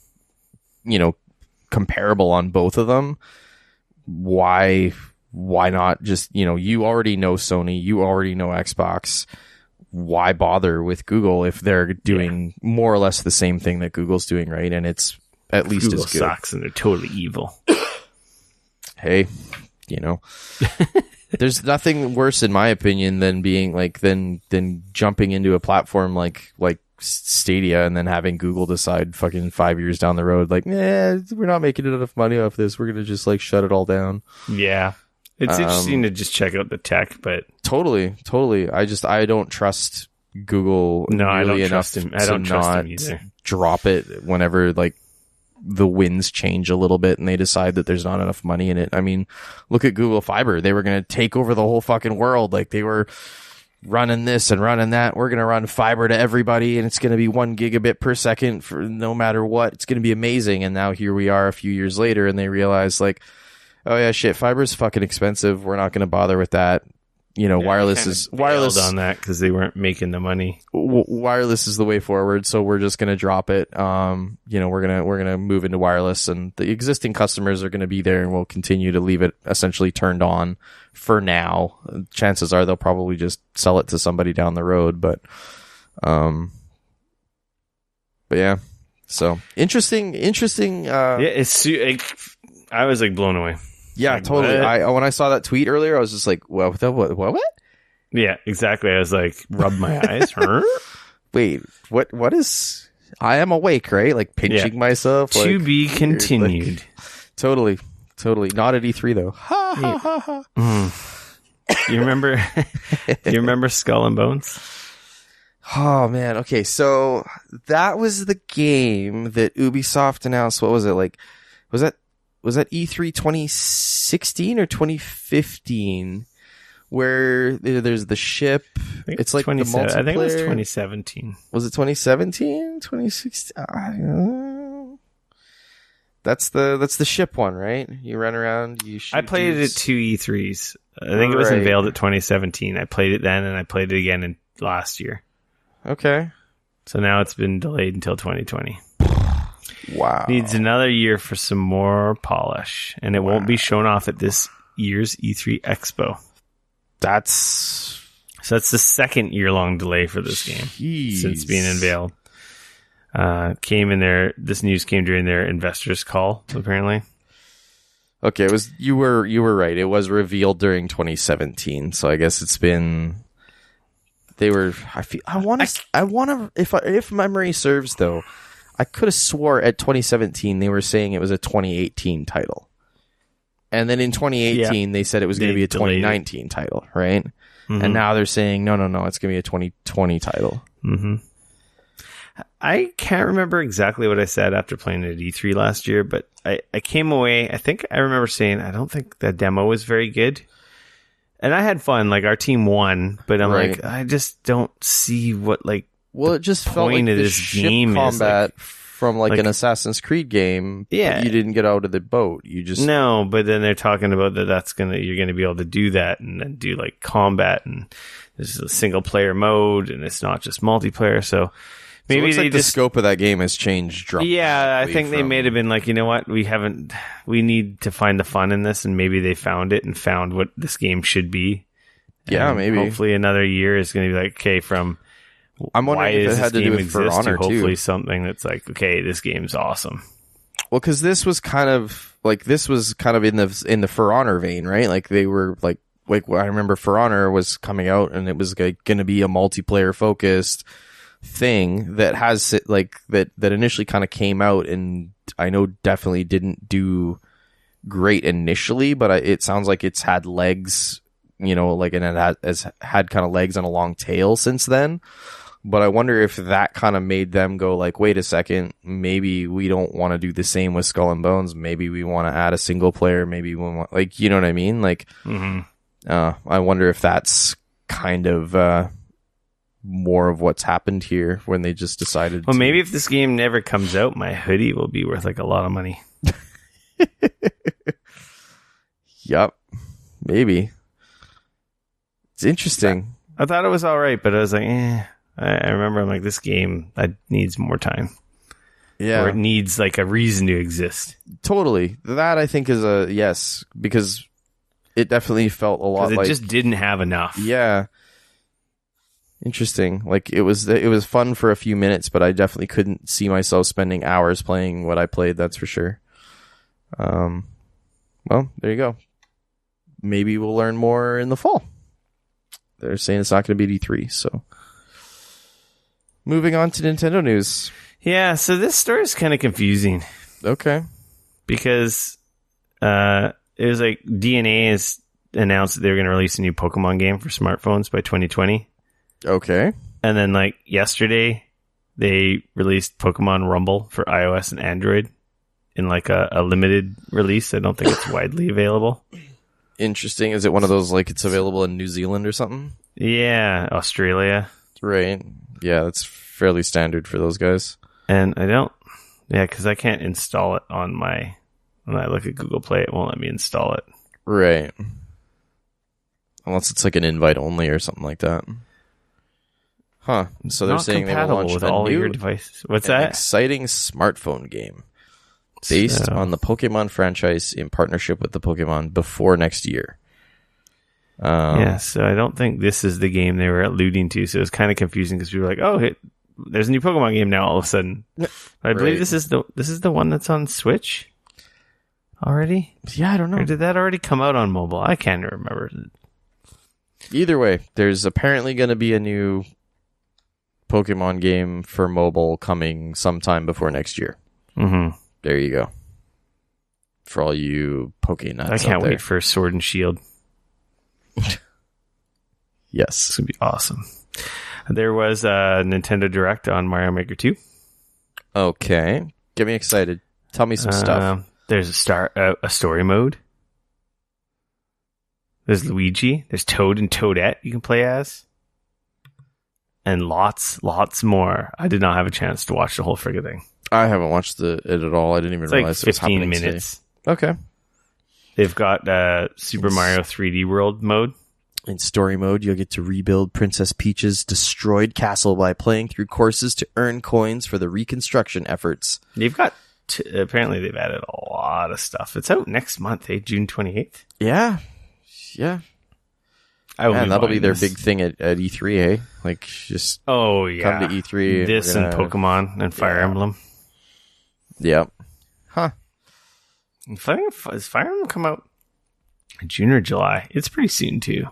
[SPEAKER 2] comparable on both of them. Why not just, you already know Sony, you already know Xbox. Why bother with Google if they're doing more or less the same thing that Google's doing, right? And it's at least
[SPEAKER 1] Google
[SPEAKER 2] as good.
[SPEAKER 1] sucks and they're totally evil.
[SPEAKER 2] Hey, there's nothing worse, in my opinion, than being like than jumping into a platform like Stadia and then having Google decide fucking 5 years down the road, like, we're not making enough money off this, we're gonna just, like, shut it all down.
[SPEAKER 1] Yeah, it's interesting to just check out the tech, but
[SPEAKER 2] totally. I don't trust Google.
[SPEAKER 1] No,
[SPEAKER 2] really
[SPEAKER 1] I don't
[SPEAKER 2] enough
[SPEAKER 1] trust him. I don't trust him either.
[SPEAKER 2] Drop it whenever, like, the winds change a little bit and they decide that there's not enough money in it. I mean, look at Google Fiber. They were going to take over the whole fucking world. Like, they were running this and running that. We're going to run fiber to everybody and it's going to be 1 gigabit per second for no matter what. It's going to be amazing. And now here we are a few years later and they realize, like, oh yeah, shit, fiber's fucking expensive. We're not going to bother with that. Wireless is
[SPEAKER 1] on that because they weren't making the money.
[SPEAKER 2] Wireless is the way forward, so we're just going to drop it. We're gonna move into wireless, and the existing customers are going to be there, and we'll continue to leave it essentially turned on for now. Chances are they'll probably just sell it to somebody down the road, but yeah. So interesting.
[SPEAKER 1] I was, like, blown away.
[SPEAKER 2] Yeah,
[SPEAKER 1] like,
[SPEAKER 2] totally.
[SPEAKER 1] What?
[SPEAKER 2] When I saw that tweet earlier, I was just like, "What? What?
[SPEAKER 1] Yeah, exactly." I was like, rubbed my eyes.
[SPEAKER 2] Wait, what is? I am awake, right? Like, pinching myself.
[SPEAKER 1] To
[SPEAKER 2] like,
[SPEAKER 1] be continued.
[SPEAKER 2] Like, totally. Not at E3 though. Ha ha ha ha.
[SPEAKER 1] You remember? You remember Skull and Bones?
[SPEAKER 2] Oh man. Okay, so that was the game that Ubisoft announced. What was it like? Was that E3 2016 or 2015 where there's the ship? It's like the multiplayer.
[SPEAKER 1] I think it was 2017.
[SPEAKER 2] Was it 2017? 2016? I don't know. That's the ship one, right? You run around, you shoot
[SPEAKER 1] I played
[SPEAKER 2] dudes.
[SPEAKER 1] it at 2 E3s. I think it was unveiled at 2017. I played it then, and I played it again last year.
[SPEAKER 2] Okay.
[SPEAKER 1] So now it's been delayed until 2020.
[SPEAKER 2] Wow.
[SPEAKER 1] Needs another year for some more polish, and it won't be shown off at this year's E3 Expo.
[SPEAKER 2] That's
[SPEAKER 1] the second year-long delay for this game since being unveiled. This news came during their investors call, apparently.
[SPEAKER 2] Okay, you were right. It was revealed during 2017, so I guess it's been. If memory serves though, I could have swore at 2017 they were saying it was a 2018 title, and then in 2018 they said it was going to be a 2019 title, right? Mm-hmm. And now they're saying no, it's going to be a 2020 title.
[SPEAKER 1] Mm-hmm. I can't remember exactly what I said after playing at E3 last year, but I came away, I think I remember saying, I don't think the demo was very good. And I had fun, like our team won, but I'm like, I just don't see what
[SPEAKER 2] it just felt like
[SPEAKER 1] of
[SPEAKER 2] the
[SPEAKER 1] this
[SPEAKER 2] ship
[SPEAKER 1] game
[SPEAKER 2] combat
[SPEAKER 1] is
[SPEAKER 2] from an Assassin's Creed game.
[SPEAKER 1] Yeah.
[SPEAKER 2] But you didn't get out of the boat. You just
[SPEAKER 1] No, but then they're talking about you're gonna be able to do that and then do like combat, and there's a single player mode and it's not just multiplayer, so maybe
[SPEAKER 2] the scope of that game has changed dramatically.
[SPEAKER 1] Yeah, I think they may have been like, you know what, we need to find the fun in this, and maybe they found it and found what this game should be.
[SPEAKER 2] Yeah,
[SPEAKER 1] and
[SPEAKER 2] maybe.
[SPEAKER 1] Hopefully another year is going to be like, okay,
[SPEAKER 2] I'm wondering if it had to do with For Honor
[SPEAKER 1] hopefully
[SPEAKER 2] too.
[SPEAKER 1] Something that's like, okay, this game's awesome.
[SPEAKER 2] Well, because this was kind of in the For Honor vein, right? Like they were like I remember For Honor was coming out and it was going to be a multiplayer focused thing that has that initially kind of came out, and I know definitely didn't do great initially, but it sounds like it's had legs, and it has had kind of legs and a long tail since then. But I wonder if that kind of made them go like, wait a second, maybe we don't want to do the same with Skull and Bones. Maybe we want to add a single player. Maybe we want, you know what I mean? I wonder if that's kind of more of what's happened here when they just decided.
[SPEAKER 1] Well, maybe if this game never comes out, my hoodie will be worth a lot of money.
[SPEAKER 2] Yep, maybe. It's interesting.
[SPEAKER 1] I thought it was all right, but I was like, I remember I'm like, this game that needs more time.
[SPEAKER 2] Yeah,
[SPEAKER 1] or it needs a reason to exist.
[SPEAKER 2] Totally, that I think is a yes, because it definitely felt a lot.
[SPEAKER 1] It just didn't have enough.
[SPEAKER 2] Yeah. Interesting. It was fun for a few minutes, but I definitely couldn't see myself spending hours playing what I played. That's for sure. Well, there you go. Maybe we'll learn more in the fall. They're saying it's not going to be D3. So, moving on to Nintendo news.
[SPEAKER 1] Yeah. So this story is kind of confusing.
[SPEAKER 2] Okay.
[SPEAKER 1] Because it was like DeNA has announced that they're going to release a new Pokemon game for smartphones by 2020.
[SPEAKER 2] Okay.
[SPEAKER 1] And then yesterday they released Pokemon Rumble for iOS and Android in a limited release. I don't think it's widely available.
[SPEAKER 2] Interesting. Is it one of those it's available in New Zealand or something?
[SPEAKER 1] Yeah, Australia.
[SPEAKER 2] Right. Yeah, that's fairly standard for those guys.
[SPEAKER 1] And because I can't install it on when I look at Google Play, it won't let me install it.
[SPEAKER 2] Right. Unless it's an invite only or something like that. Huh. So they're saying they will launch
[SPEAKER 1] with
[SPEAKER 2] a
[SPEAKER 1] all
[SPEAKER 2] new
[SPEAKER 1] your devices. What's that?
[SPEAKER 2] Exciting smartphone game based on the Pokemon franchise in partnership with the Pokemon before next year.
[SPEAKER 1] So I don't think this is the game they were alluding to. So it was kind of confusing because we were like, "Oh, there's a new Pokemon game now." All of a sudden, but I believe this is the one that's on Switch already.
[SPEAKER 2] Yeah, I don't know.
[SPEAKER 1] Or did that already come out on mobile? I can't remember.
[SPEAKER 2] Either way, there's apparently going to be a new Pokemon game for mobile coming sometime before next year.
[SPEAKER 1] Mm-hmm.
[SPEAKER 2] There you go. For all you Pokenuts
[SPEAKER 1] I can't wait for Sword and Shield.
[SPEAKER 2] Yes.
[SPEAKER 1] It's going to be awesome. There was a Nintendo Direct on Mario Maker 2.
[SPEAKER 2] Okay. Get me excited. Tell me some stuff.
[SPEAKER 1] There's a story mode. There's Luigi. There's Toad and Toadette you can play as. and lots more. I did not have a chance to watch the whole friggin' thing.
[SPEAKER 2] I haven't watched it at all. I didn't even realize
[SPEAKER 1] It's like
[SPEAKER 2] it was
[SPEAKER 1] 15
[SPEAKER 2] happening
[SPEAKER 1] minutes.
[SPEAKER 2] today. Okay.
[SPEAKER 1] They've got Super Mario 3D World mode.
[SPEAKER 2] In story mode, you'll get to rebuild Princess Peach's destroyed castle by playing through courses to earn coins for the reconstruction efforts.
[SPEAKER 1] They've got apparently they've added a lot of stuff. It's out next month, June 28th.
[SPEAKER 2] Yeah. That'll be their big thing at E3, eh? Like, just
[SPEAKER 1] come to
[SPEAKER 2] E3.
[SPEAKER 1] And Pokemon and Fire Emblem.
[SPEAKER 2] Yep. Huh.
[SPEAKER 1] Is Fire Emblem come out in June or July? It's pretty soon too.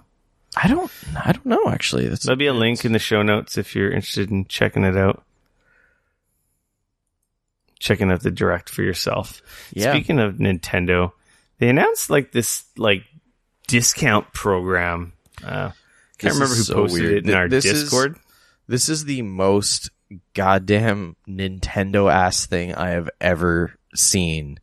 [SPEAKER 2] I don't know, actually.
[SPEAKER 1] There'll be a link in the show notes if you're interested in checking it out. Checking out the Direct for yourself.
[SPEAKER 2] Yeah.
[SPEAKER 1] Speaking of Nintendo, they announced this discount program. Can't remember who posted it in our Discord.
[SPEAKER 2] This is the most goddamn Nintendo-ass thing I have ever seen.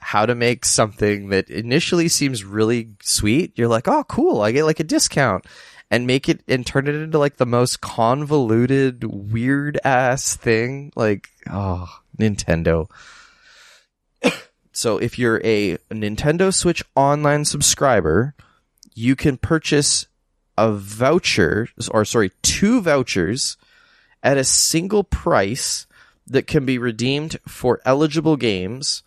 [SPEAKER 2] How to make something that initially seems really sweet. You're like, oh, cool, I get like a discount. And make it and turn it into like the most convoluted, weird-ass thing. Like, oh, Nintendo. So if you're a Nintendo Switch Online subscriber, you can purchase two vouchers at a single price that can be redeemed for eligible games.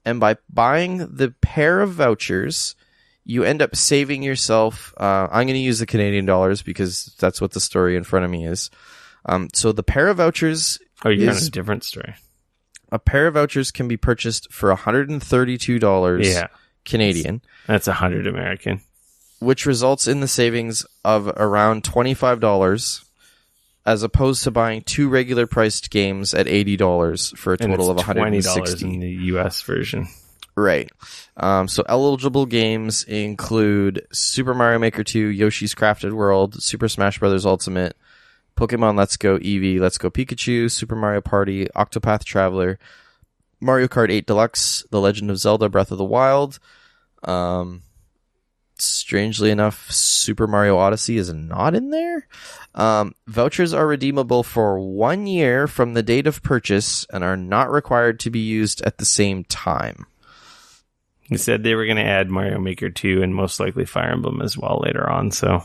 [SPEAKER 2] And by buying the pair of vouchers, you end up saving yourself. I'm going to use the Canadian dollars because that's what the story in front of me is. So the pair of vouchers.
[SPEAKER 1] Oh, you're on a different story.
[SPEAKER 2] A pair of vouchers can be purchased for $132 Canadian.
[SPEAKER 1] That's $100 American.
[SPEAKER 2] Which results in the savings of around $25 as opposed to buying two regular priced games at $80 for a total of $160
[SPEAKER 1] in the US version.
[SPEAKER 2] Right. So eligible games include Super Mario Maker 2, Yoshi's Crafted World, Super Smash Bros. Ultimate, Pokemon Let's Go Eevee, Let's Go Pikachu, Super Mario Party, Octopath Traveler, Mario Kart 8 Deluxe, The Legend of Zelda Breath of the Wild. Strangely enough, Super Mario Odyssey is not in there. Vouchers are redeemable for 1 year from the date of purchase and are not required to be used at the same time.
[SPEAKER 1] He said they were going to add Mario Maker 2 and most likely Fire Emblem as well later on. So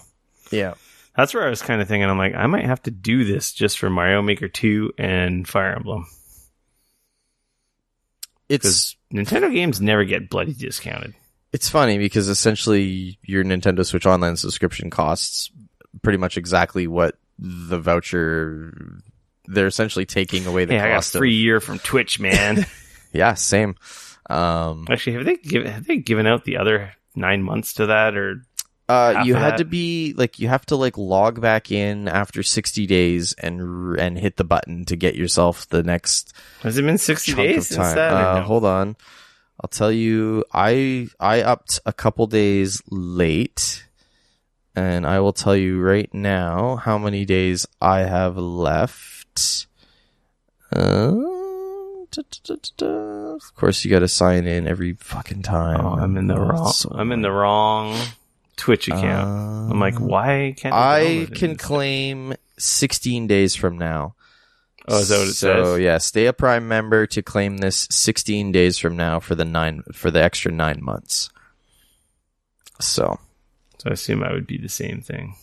[SPEAKER 2] yeah,
[SPEAKER 1] that's where I was kind of thinking. I'm like, I might have to do this just for Mario Maker 2 and Fire Emblem. Because Nintendo games never get bloody discounted.
[SPEAKER 2] It's funny because essentially your Nintendo Switch Online subscription costs pretty much exactly what the voucher. They're essentially taking away the cost.
[SPEAKER 1] I got a free year from Twitch, man.
[SPEAKER 2] Yeah, same.
[SPEAKER 1] Actually, have they given out the other 9 months to that, or
[SPEAKER 2] you had to be like you have to like log back in after 60 days and hit the button to get yourself the next.
[SPEAKER 1] Has it been 60 days since that? No?
[SPEAKER 2] Hold on, I'll tell you. I upped a couple days late, and I will tell you right now how many days I have left. Of course, you got to sign in every fucking time.
[SPEAKER 1] Oh, I'm in the wrong Twitch account. I'm like, why can't
[SPEAKER 2] I can claim 16 days from now?
[SPEAKER 1] Oh, is that what it says?
[SPEAKER 2] So yeah, stay a Prime member to claim this 16 days from now for the extra 9 months. So
[SPEAKER 1] I assume I would be the same thing.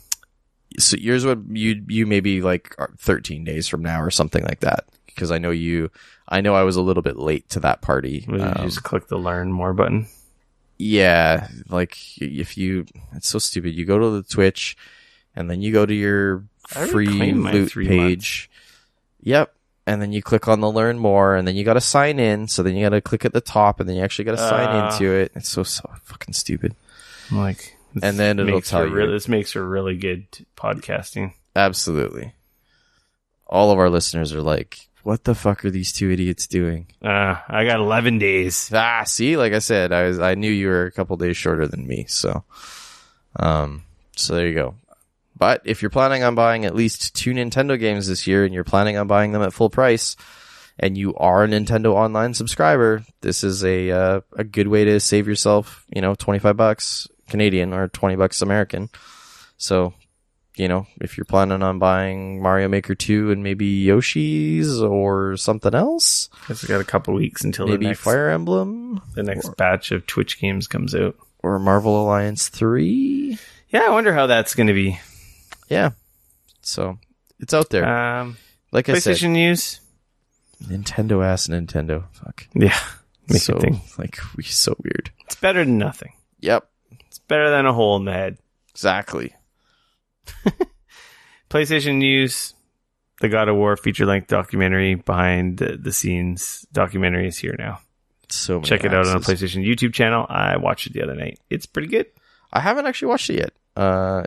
[SPEAKER 2] So yours would you maybe like 13 days from now or something like that, because I know I was a little bit late to that party.
[SPEAKER 1] Would you just click the learn more button?
[SPEAKER 2] Yeah, like it's so stupid. You go to the Twitch and then you go to your free loot page. Yep. And then you click on the learn more and then you got to sign in. So then you got to click at the top and then you actually got to sign into it. It's so fucking stupid.
[SPEAKER 1] I'm like,
[SPEAKER 2] and then it'll tell you.
[SPEAKER 1] This makes for really good podcasting.
[SPEAKER 2] Absolutely. All of our listeners are like, what the fuck are these two idiots doing?
[SPEAKER 1] I got 11 days.
[SPEAKER 2] See, like I said, I knew you were a couple days shorter than me. So there you go. But if you're planning on buying at least 2 Nintendo games this year and you're planning on buying them at full price and you are a Nintendo Online subscriber, this is a good way to save yourself, $25 Canadian or $20 American. So if you're planning on buying Mario Maker 2 and maybe Yoshi's or something else.
[SPEAKER 1] Guess we got a couple weeks until
[SPEAKER 2] maybe
[SPEAKER 1] the next
[SPEAKER 2] Fire Emblem.
[SPEAKER 1] The next batch of Twitch games comes out.
[SPEAKER 2] Or Marvel Alliance 3.
[SPEAKER 1] Yeah, I wonder how that's going to be.
[SPEAKER 2] Yeah. So, it's out there. Like I said.
[SPEAKER 1] PlayStation news.
[SPEAKER 2] Nintendo. Fuck.
[SPEAKER 1] Yeah. Make a thing.
[SPEAKER 2] Like, so weird.
[SPEAKER 1] It's better than nothing.
[SPEAKER 2] Yep.
[SPEAKER 1] It's better than a hole in the head.
[SPEAKER 2] Exactly.
[SPEAKER 1] PlayStation news. The God of War feature-length documentary behind the scenes documentary is here now.
[SPEAKER 2] So many
[SPEAKER 1] Check it out on the
[SPEAKER 2] axes.
[SPEAKER 1] PlayStation YouTube channel. I watched it the other night. It's pretty good.
[SPEAKER 2] I haven't actually watched it yet.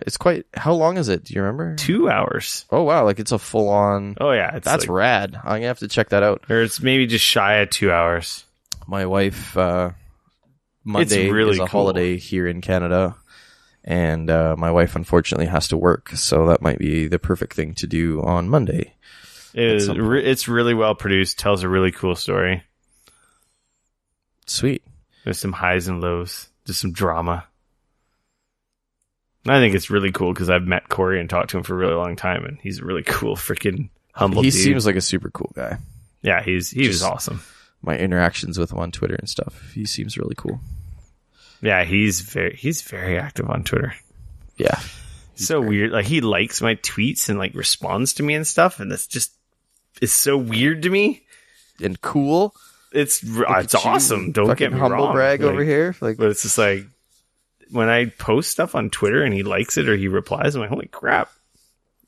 [SPEAKER 2] It's quite... How long is it? Do you remember?
[SPEAKER 1] 2 hours.
[SPEAKER 2] Oh, wow. Like, it's a full-on...
[SPEAKER 1] Oh, yeah.
[SPEAKER 2] That's rad. I'm going to have to check that out.
[SPEAKER 1] Or it's maybe just shy of 2 hours.
[SPEAKER 2] My wife... Monday is a holiday here in Canada. And my wife, unfortunately, has to work. So that might be the perfect thing to do on Monday.
[SPEAKER 1] It's really well produced. Tells a really cool story.
[SPEAKER 2] Sweet.
[SPEAKER 1] There's some highs and lows. Just some drama. I think it's really cool because I've met Corey and talked to him for a really long time, and he's a really cool, freaking humble dude.
[SPEAKER 2] He seems like a super cool guy.
[SPEAKER 1] Yeah, he was awesome.
[SPEAKER 2] My interactions with him on Twitter and stuff, he seems really cool.
[SPEAKER 1] Yeah, he's very active on Twitter.
[SPEAKER 2] Yeah,
[SPEAKER 1] so great. Weird. Like, he likes my tweets and like responds to me and stuff, and it's so weird to me
[SPEAKER 2] and cool.
[SPEAKER 1] It's awesome. Don't get me wrong.
[SPEAKER 2] Humble brag over here,
[SPEAKER 1] but it's just like, when I post stuff on Twitter and he likes it or he replies, I'm like, holy crap,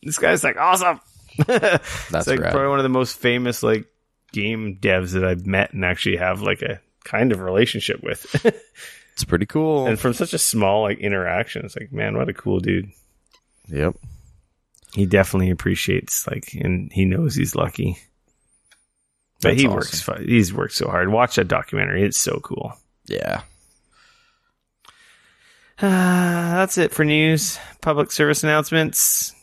[SPEAKER 1] this guy's like awesome.
[SPEAKER 2] That's
[SPEAKER 1] it's like
[SPEAKER 2] rad.
[SPEAKER 1] Probably one of the most famous like game devs that I've met and actually have like a kind of relationship with.
[SPEAKER 2] It's pretty cool.
[SPEAKER 1] And from such a small like interaction, it's like, man, what a cool dude.
[SPEAKER 2] Yep.
[SPEAKER 1] He definitely appreciates and he knows he's lucky. But
[SPEAKER 2] That's
[SPEAKER 1] he
[SPEAKER 2] awesome.
[SPEAKER 1] He's worked so hard. Watch that documentary. It's so cool.
[SPEAKER 2] Yeah.
[SPEAKER 1] That's it for news. Public service announcements.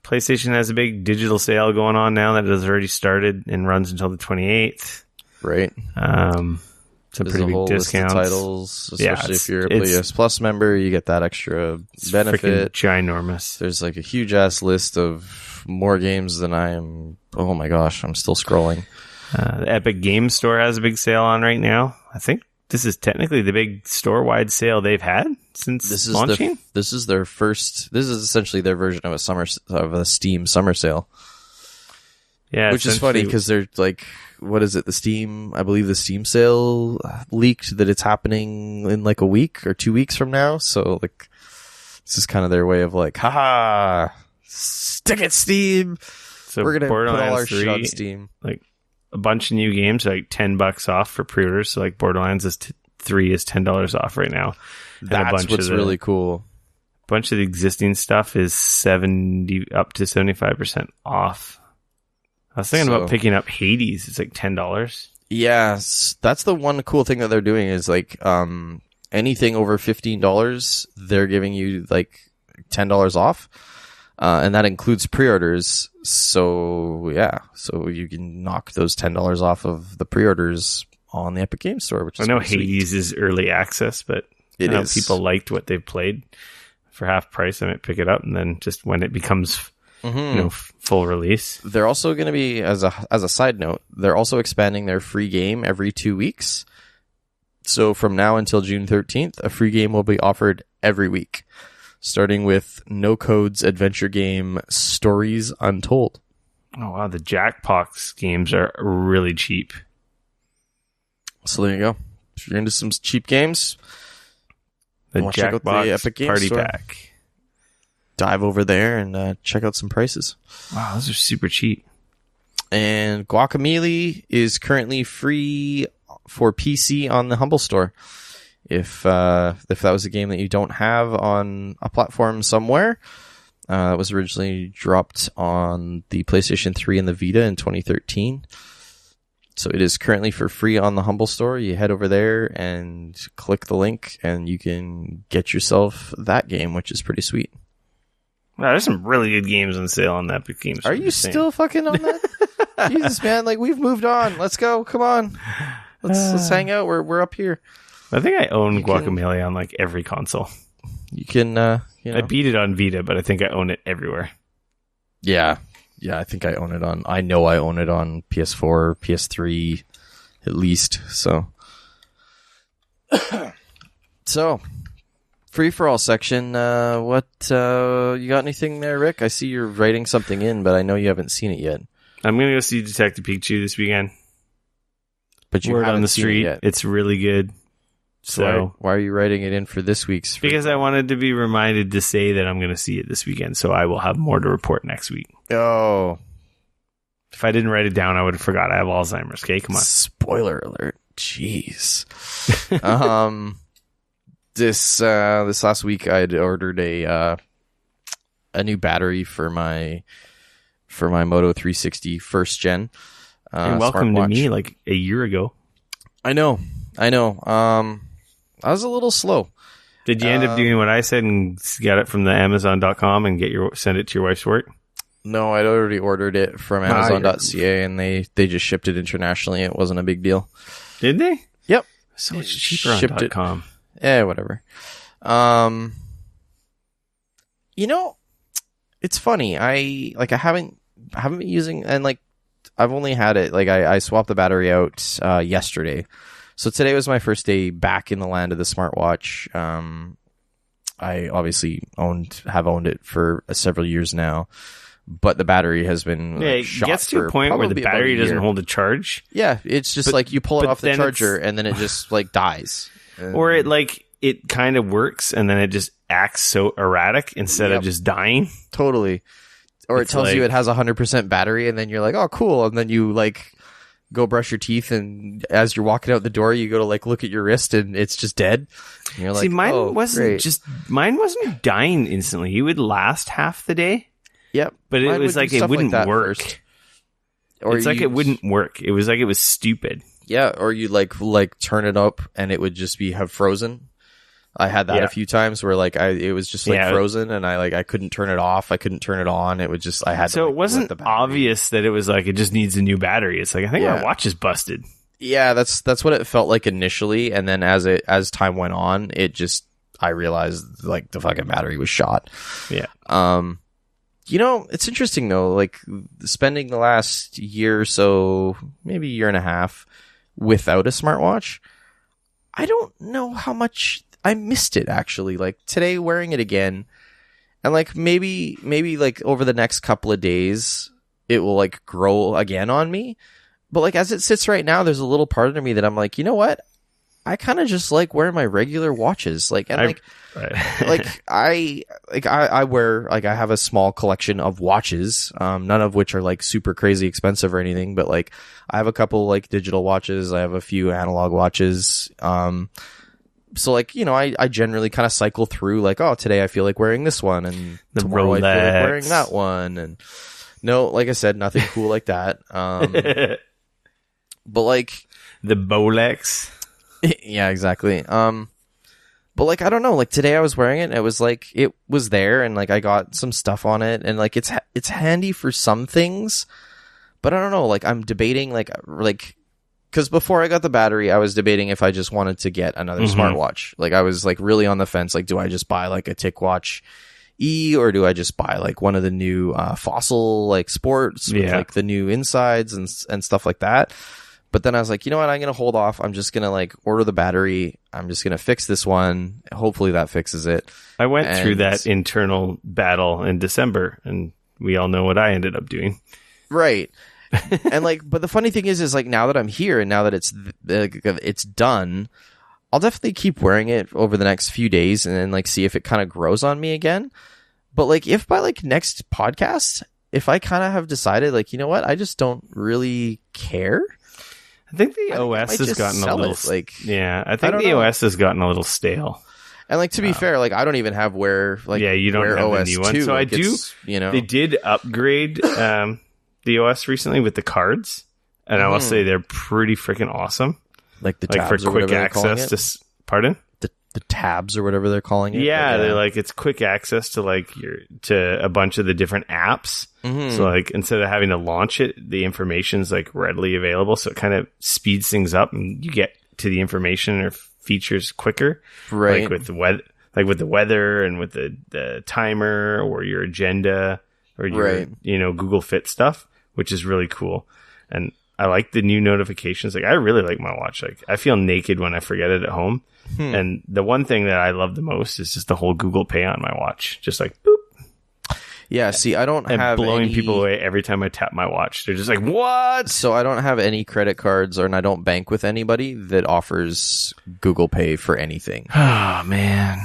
[SPEAKER 1] PlayStation has a big digital sale going on now that has already started and runs until the 28th.
[SPEAKER 2] Right.
[SPEAKER 1] Some pretty big discounts.
[SPEAKER 2] Titles, especially if you're a PS Plus member, you get that extra benefit.
[SPEAKER 1] Ginormous.
[SPEAKER 2] There's like a huge ass list of more games than I am. Oh my gosh, I'm still scrolling.
[SPEAKER 1] The Epic Games Store has a big sale on right now. I think this is technically the big store-wide sale they've had since launching.
[SPEAKER 2] This is their first. This is essentially their version of a Steam summer sale.
[SPEAKER 1] Yeah,
[SPEAKER 2] which is funny because they're like, what is it? I believe the Steam sale leaked that it's happening in like a week or 2 weeks from now. So like, this is kind of their way of like, haha, stick it, Steam.
[SPEAKER 1] So
[SPEAKER 2] we're gonna put all our
[SPEAKER 1] 3,
[SPEAKER 2] shit on Steam.
[SPEAKER 1] Like a bunch of new games, like $10 off for pre-orders. So like Borderlands 3 is $10 off right now.
[SPEAKER 2] That's what's really cool.
[SPEAKER 1] A bunch of the existing stuff is up to 75% off. I was thinking about picking up Hades. It's like $10.
[SPEAKER 2] Yes, that's the one cool thing that they're doing is like anything over $15, they're giving you like $10 off, and that includes pre-orders. So yeah, so you can knock those $10 off of the pre-orders on the Epic Games Store. Which is
[SPEAKER 1] I know Hades is early access, but people liked what they've played. For half price, I might pick it up, and then just when it becomes full release. They're
[SPEAKER 2] also going to be, as a side note, they're also expanding their free game every 2 weeks. So from now until June 13th, a free game will be offered every week, starting with No Code's adventure game Stories Untold.
[SPEAKER 1] Oh wow, the Jackbox games are really cheap.
[SPEAKER 2] So there you go. If you're into some cheap games,
[SPEAKER 1] the Jackbox
[SPEAKER 2] Epic Games
[SPEAKER 1] Party
[SPEAKER 2] Store.
[SPEAKER 1] Pack.
[SPEAKER 2] Dive over there and check out some prices.
[SPEAKER 1] Wow, those are super cheap.
[SPEAKER 2] And Guacamelee is currently free for PC on the Humble Store. If that was a game that you don't have on a platform somewhere, it was originally dropped on the PlayStation 3 and the Vita in 2013. So it is currently for free on the Humble Store. You head over there and click the link, and you can get yourself that game, which is pretty sweet.
[SPEAKER 1] Wow, there's some really good games on sale on that Epic Games Store.
[SPEAKER 2] Are you still fucking on that? Jesus, man! Like, we've moved on. Let's go. Come on. Let's hang out. We're up here.
[SPEAKER 1] I think I own Guacamelee on like every console.
[SPEAKER 2] You can You know?
[SPEAKER 1] I beat it on Vita, but I think I own it everywhere.
[SPEAKER 2] Yeah. Yeah, I think I own it on... I know I own it on PS4, PS3, at least, so... So, free-for-all section, what... you got anything there, Rick? I see you're writing something in, but I know you haven't seen it yet.
[SPEAKER 1] I'm going to go see Detective Pikachu this weekend.
[SPEAKER 2] But you
[SPEAKER 1] Word
[SPEAKER 2] haven't
[SPEAKER 1] on the
[SPEAKER 2] seen
[SPEAKER 1] street.
[SPEAKER 2] it yet.
[SPEAKER 1] It's really good. So
[SPEAKER 2] why are you writing it in for this week's?
[SPEAKER 1] Because I wanted to be reminded to say that I'm going to see it this weekend, so I will have more to report next week.
[SPEAKER 2] Oh.
[SPEAKER 1] If I didn't write it down, I would have forgot. I have Alzheimer's. Okay, come on.
[SPEAKER 2] Spoiler alert. Jeez. This last week I'd ordered a new battery for my Moto 360 first gen.
[SPEAKER 1] And welcome to
[SPEAKER 2] smartwatch.
[SPEAKER 1] me like a year ago.
[SPEAKER 2] I know. I was a little slow.
[SPEAKER 1] Did you end up doing what I said and get it from the Amazon.com and send it to your wife's work?
[SPEAKER 2] No, I'd already ordered it from Amazon.ca and they just shipped it internationally. It wasn't a big deal.
[SPEAKER 1] Did they?
[SPEAKER 2] Yep.
[SPEAKER 1] So much cheaper on .com.
[SPEAKER 2] Yeah, whatever. It's funny. I haven't been using, and like I've only had it, like I swapped the battery out yesterday. So today was my first day back in the land of the smartwatch. I obviously have owned it for several years now, but the battery has been
[SPEAKER 1] it gets to a point where the battery doesn't hold a charge.
[SPEAKER 2] Yeah, it's just like you pull it off the charger and then it just like dies.
[SPEAKER 1] Or it kind of works and then it just acts so erratic instead of just dying.
[SPEAKER 2] Totally. Or it tells you it has 100% battery and then you're like, oh, cool. And then you like go brush your teeth and as you're walking out the door, you go to like look at your wrist and it's just dead. And you're like,
[SPEAKER 1] see, mine
[SPEAKER 2] wasn't
[SPEAKER 1] dying instantly. He would last half the day.
[SPEAKER 2] Yep.
[SPEAKER 1] But it was like it wouldn't work.
[SPEAKER 2] First.
[SPEAKER 1] Or it's like it wouldn't work. It was like it was stupid.
[SPEAKER 2] Yeah, or you like turn it up and it would just have frozen. I had that a few times where like it was just like frozen and I couldn't turn it off. I couldn't turn it on. It would just, I had to.
[SPEAKER 1] So it wasn't obvious that it was like, it just needs a new battery. It's like, I think my watch is busted.
[SPEAKER 2] Yeah, that's what it felt like initially. And then as time went on, I realized like the fucking battery was shot.
[SPEAKER 1] Yeah.
[SPEAKER 2] It's interesting though, like spending the last year or so, maybe year and a half without a smartwatch. I don't know how much I missed it actually. Like today wearing it again and like maybe like over the next couple of days it will like grow again on me. But like as it sits right now, there's a little part of me that I'm like, you know what? I kind of just like wearing my regular watches. Like, and I wear, like, I have a small collection of watches, none of which are like super crazy expensive or anything, but like I have a couple like digital watches. I have a few analog watches. So like, I generally kind of cycle through like, oh, today I feel like wearing this one and tomorrow I feel like wearing that one. And no, like I said, nothing cool like that. But like
[SPEAKER 1] the Bolex.
[SPEAKER 2] Yeah, exactly. But like, I don't know, like today I was wearing it and it was like, it was there and like I got some stuff on it and like it's handy for some things, but I don't know, like I'm debating like, cause before I got the battery, I was debating if I just wanted to get another smartwatch. Like I was like really on the fence. Like, do I just buy like a TicWatch E or do I just buy like one of the new, Fossil like sports with like the new insides and stuff like that. But then I was like, you know what? I'm going to hold off. I'm just going to like order the battery. I'm just going to fix this one. Hopefully that fixes it.
[SPEAKER 1] I went through that internal battle in December and we all know what I ended up doing.
[SPEAKER 2] Right. And like, but the funny thing is like now that I'm here and now that it's done, I'll definitely keep wearing it over the next few days and then like see if it kind of grows on me again. But like if by like next podcast, if I kind of have decided like, you know what? I just don't really care.
[SPEAKER 1] I think the OS has gotten a little OS has gotten a little stale.
[SPEAKER 2] And like to be fair, like I don't even have you don't have
[SPEAKER 1] OS
[SPEAKER 2] the new
[SPEAKER 1] one. So
[SPEAKER 2] like,
[SPEAKER 1] I do. They did upgrade the OS recently with the cards, and I will say they're pretty freaking awesome.
[SPEAKER 2] Like the tabs for quick access
[SPEAKER 1] to. Pardon?
[SPEAKER 2] The tabs or whatever they're calling it.
[SPEAKER 1] Yeah, they're like it's quick access to like to a bunch of the different apps. So like instead of having to launch it, the information's like readily available. So it kind of speeds things up and you get to the information or features quicker.
[SPEAKER 2] Right.
[SPEAKER 1] Like with the weather. like with the weather and with the timer or your agenda or your, Google Fit stuff, which is really cool. And I like the new notifications. Like, I really like my watch. Like, I feel naked when I forget it at home. And the one thing that I love the most is just the whole Google Pay on my watch. Just like, boop.
[SPEAKER 2] Yeah, see, I don't have
[SPEAKER 1] blowing people away every time I tap my watch. They're just like, what?
[SPEAKER 2] So I don't have any credit cards, and I don't bank with anybody that offers Google Pay for anything.
[SPEAKER 1] Oh, man.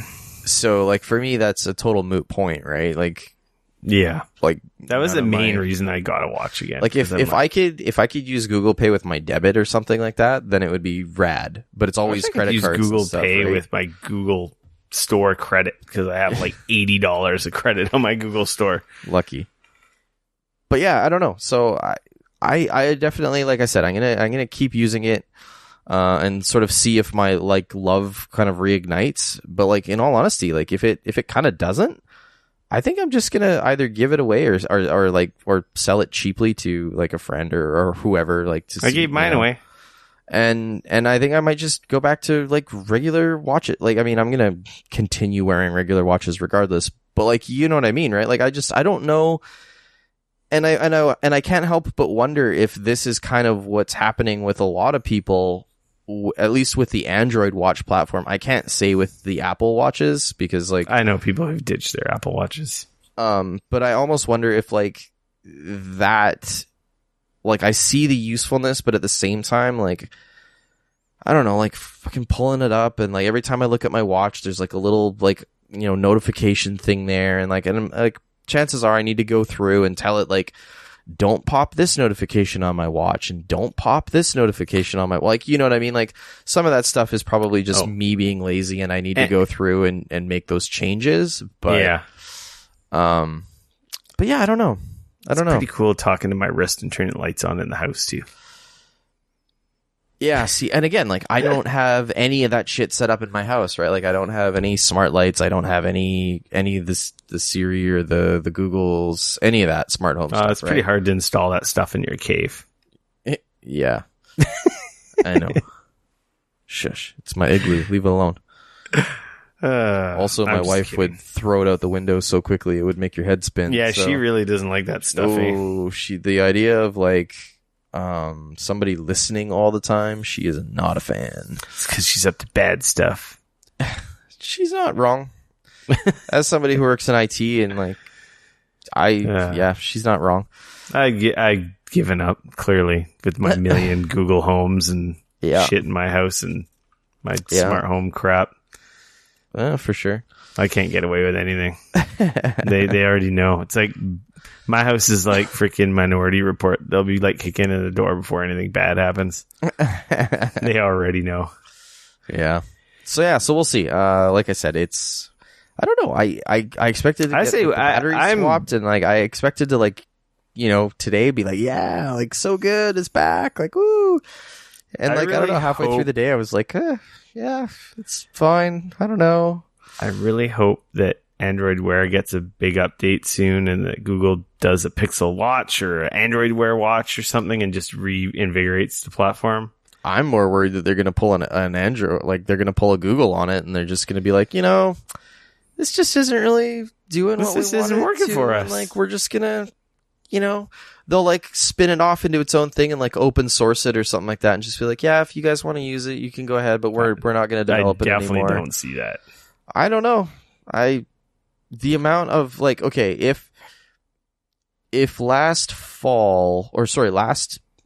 [SPEAKER 2] So, like, for me, that's a total moot point, right? Like,
[SPEAKER 1] yeah.
[SPEAKER 2] Like,
[SPEAKER 1] that was the main reason I got to watch again.
[SPEAKER 2] Like, if I could use Google Pay with my debit or something like that, then it would be rad. But it's always credit cards.
[SPEAKER 1] Google
[SPEAKER 2] and stuff,
[SPEAKER 1] Pay
[SPEAKER 2] right?
[SPEAKER 1] with my Google Store credit because I have like $80 of credit on my Google Store.
[SPEAKER 2] Lucky. But yeah, I don't know. So I definitely, like I said, I'm gonna keep using it and sort of see if my like love kind of reignites. But like, in all honesty, like if it kind of doesn't, I think I'm just gonna either give it away or sell it cheaply to like a friend or whoever. Like,
[SPEAKER 1] I gave mine away.
[SPEAKER 2] And I think I might just go back to like regular watch it. Like, I mean, I'm going to continue wearing regular watches regardless, but like, you know what I mean, right? Like, I don't know. And I can't help but wonder if this is kind of what's happening with a lot of people, at least with the Android watch platform. I can't say with the Apple watches because like,
[SPEAKER 1] I know people who've ditched their Apple watches.
[SPEAKER 2] But I almost wonder if like that, like, I see the usefulness, but at the same time, like, I don't know, like, fucking pulling it up, and, like, every time I look at my watch, there's, like, a little, like, notification thing there, and, like, chances are I need to go through and tell it, like, don't pop this notification on my watch, and don't pop this notification on my, like, you know what I mean? Like, some of that stuff is probably just me being lazy, and I need to go through and make those changes, but,
[SPEAKER 1] yeah.
[SPEAKER 2] But yeah, I don't know. I don't know.
[SPEAKER 1] Pretty cool talking to my wrist and turning lights on in the house too.
[SPEAKER 2] Yeah, see, and again, like, I don't have any of that shit set up in my house, right? Like, I don't have any smart lights. I don't have any of this, the Siri or the Googles, any of that smart home stuff.
[SPEAKER 1] It's pretty hard to install that stuff in your cave.
[SPEAKER 2] Yeah. I know. Shush. It's my igloo. Leave it alone. Also, my wife would throw it out the window so quickly it would make your head spin.
[SPEAKER 1] Yeah,
[SPEAKER 2] so.
[SPEAKER 1] She really doesn't like that stuff.
[SPEAKER 2] Oh, the idea of like somebody listening all the time, she is not a fan.
[SPEAKER 1] It's because she's up to bad stuff.
[SPEAKER 2] She's not wrong. As somebody who works in IT and like, she's not wrong.
[SPEAKER 1] I given up clearly with my million Google Homes and shit in my house and my smart home crap.
[SPEAKER 2] For sure.
[SPEAKER 1] I can't get away with anything. They already know. It's like my house is like freaking Minority Report. They'll be like kicking in the door before anything bad happens. They already know.
[SPEAKER 2] Yeah. So we'll see. Like I said, it's, I don't know. I expected to get the battery swapped, and like I expected to like, today be like, yeah, like so good, it's back, like woo. And like, I don't know, halfway through the day I was like, yeah, it's fine. I don't know.
[SPEAKER 1] I really hope that Android Wear gets a big update soon and that Google does a Pixel Watch or an Android Wear watch or something and just reinvigorates the platform.
[SPEAKER 2] I'm more worried that they're going to pull an Android, like they're going to pull a Google on it and they're just going to be like, this just isn't really doing what we wanted. This isn't working for us. And like, we're just going to, they'll like spin it off into its own thing and like open source it or something like that and just be like, yeah, if you guys want to use it, you can go ahead, but we're not going to develop it anymore. I
[SPEAKER 1] definitely don't see that.
[SPEAKER 2] I don't know. The amount of like, okay, if last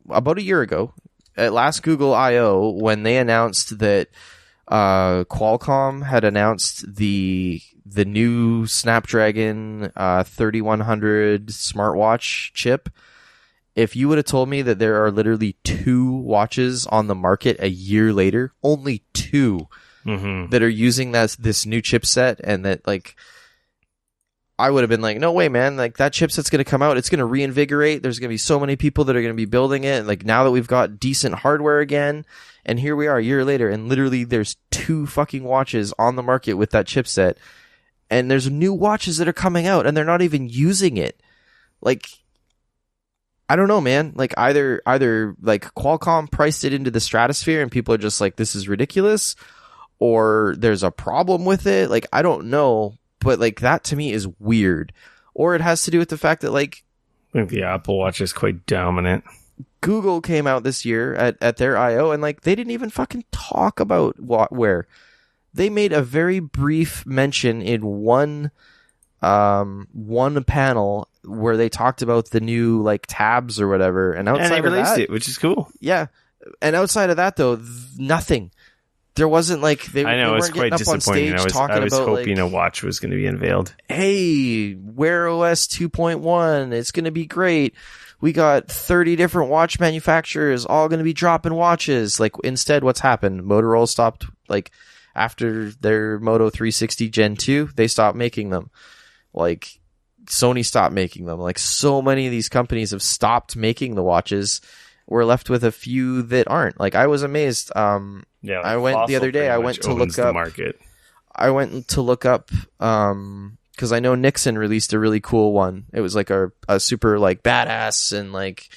[SPEAKER 2] about a year ago at last Google I/O, when they announced that Qualcomm had announced the new Snapdragon 3100 smartwatch chip, if you would have told me that there are literally 2 watches on the market a year later, only 2 that are using this new chipset, and that like, I would have been like, no way, man. Like, that chipset's going to come out. It's going to reinvigorate. There's going to be so many people that are going to be building it. And like, now that we've got decent hardware again, and here we are a year later, and literally there's 2 fucking watches on the market with that chipset. And there's new watches that are coming out, and they're not even using it. Like, I don't know, man. Like, either like Qualcomm priced it into the stratosphere, and people are just like, this is ridiculous. or there's a problem with it. Like, I don't know, but like that to me is weird. Or it has to do with the fact that like
[SPEAKER 1] I think the Apple Watch is quite dominant.
[SPEAKER 2] Google came out this year at their I/O, and like they didn't even fucking talk about Wear. They made a very brief mention in one panel where they talked about the new like tabs or whatever, and outside
[SPEAKER 1] and they released
[SPEAKER 2] of that,
[SPEAKER 1] it, which is cool.
[SPEAKER 2] Yeah, and outside of that though, nothing. There wasn't like they
[SPEAKER 1] it's
[SPEAKER 2] weren't
[SPEAKER 1] quite
[SPEAKER 2] getting up on
[SPEAKER 1] disappointing.
[SPEAKER 2] stage
[SPEAKER 1] I was
[SPEAKER 2] about
[SPEAKER 1] hoping
[SPEAKER 2] like,
[SPEAKER 1] a watch was going to be unveiled.
[SPEAKER 2] Hey, Wear OS 2.1, it's going to be great. We got 30 different watch manufacturers all going to be dropping watches. Like, instead, what's happened? Motorola stopped, like, after their Moto 360 Gen 2, they stopped making them. Like, Sony stopped making them. Like, so many of these companies have stopped making the watches. We're left with a few that aren't. Like, I was amazed.
[SPEAKER 1] Yeah, like
[SPEAKER 2] I went the other day, I went to look up.
[SPEAKER 1] Market.
[SPEAKER 2] I went to look up, because I know Nixon released a really cool one. It was like a super like badass and like,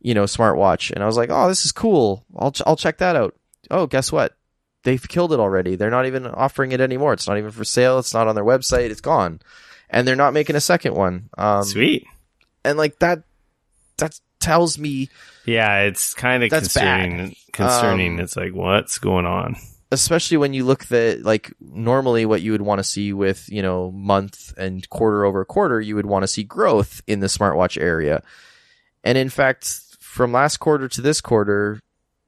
[SPEAKER 2] you know, smartwatch. And I was like, oh, this is cool. I'll check that out. Oh, guess what? They've killed it already. They're not even offering it anymore. It's not even for sale. It's not on their website. It's gone. And they're not making a second one.
[SPEAKER 1] Sweet.
[SPEAKER 2] And like that tells me.
[SPEAKER 1] Yeah, it's kind of concerning. It's like, what's going on?
[SPEAKER 2] Especially when you look that, like, normally what you would want to see with, you know, month and quarter over quarter, you would want to see growth in the smartwatch area. And in fact, from last quarter to this quarter,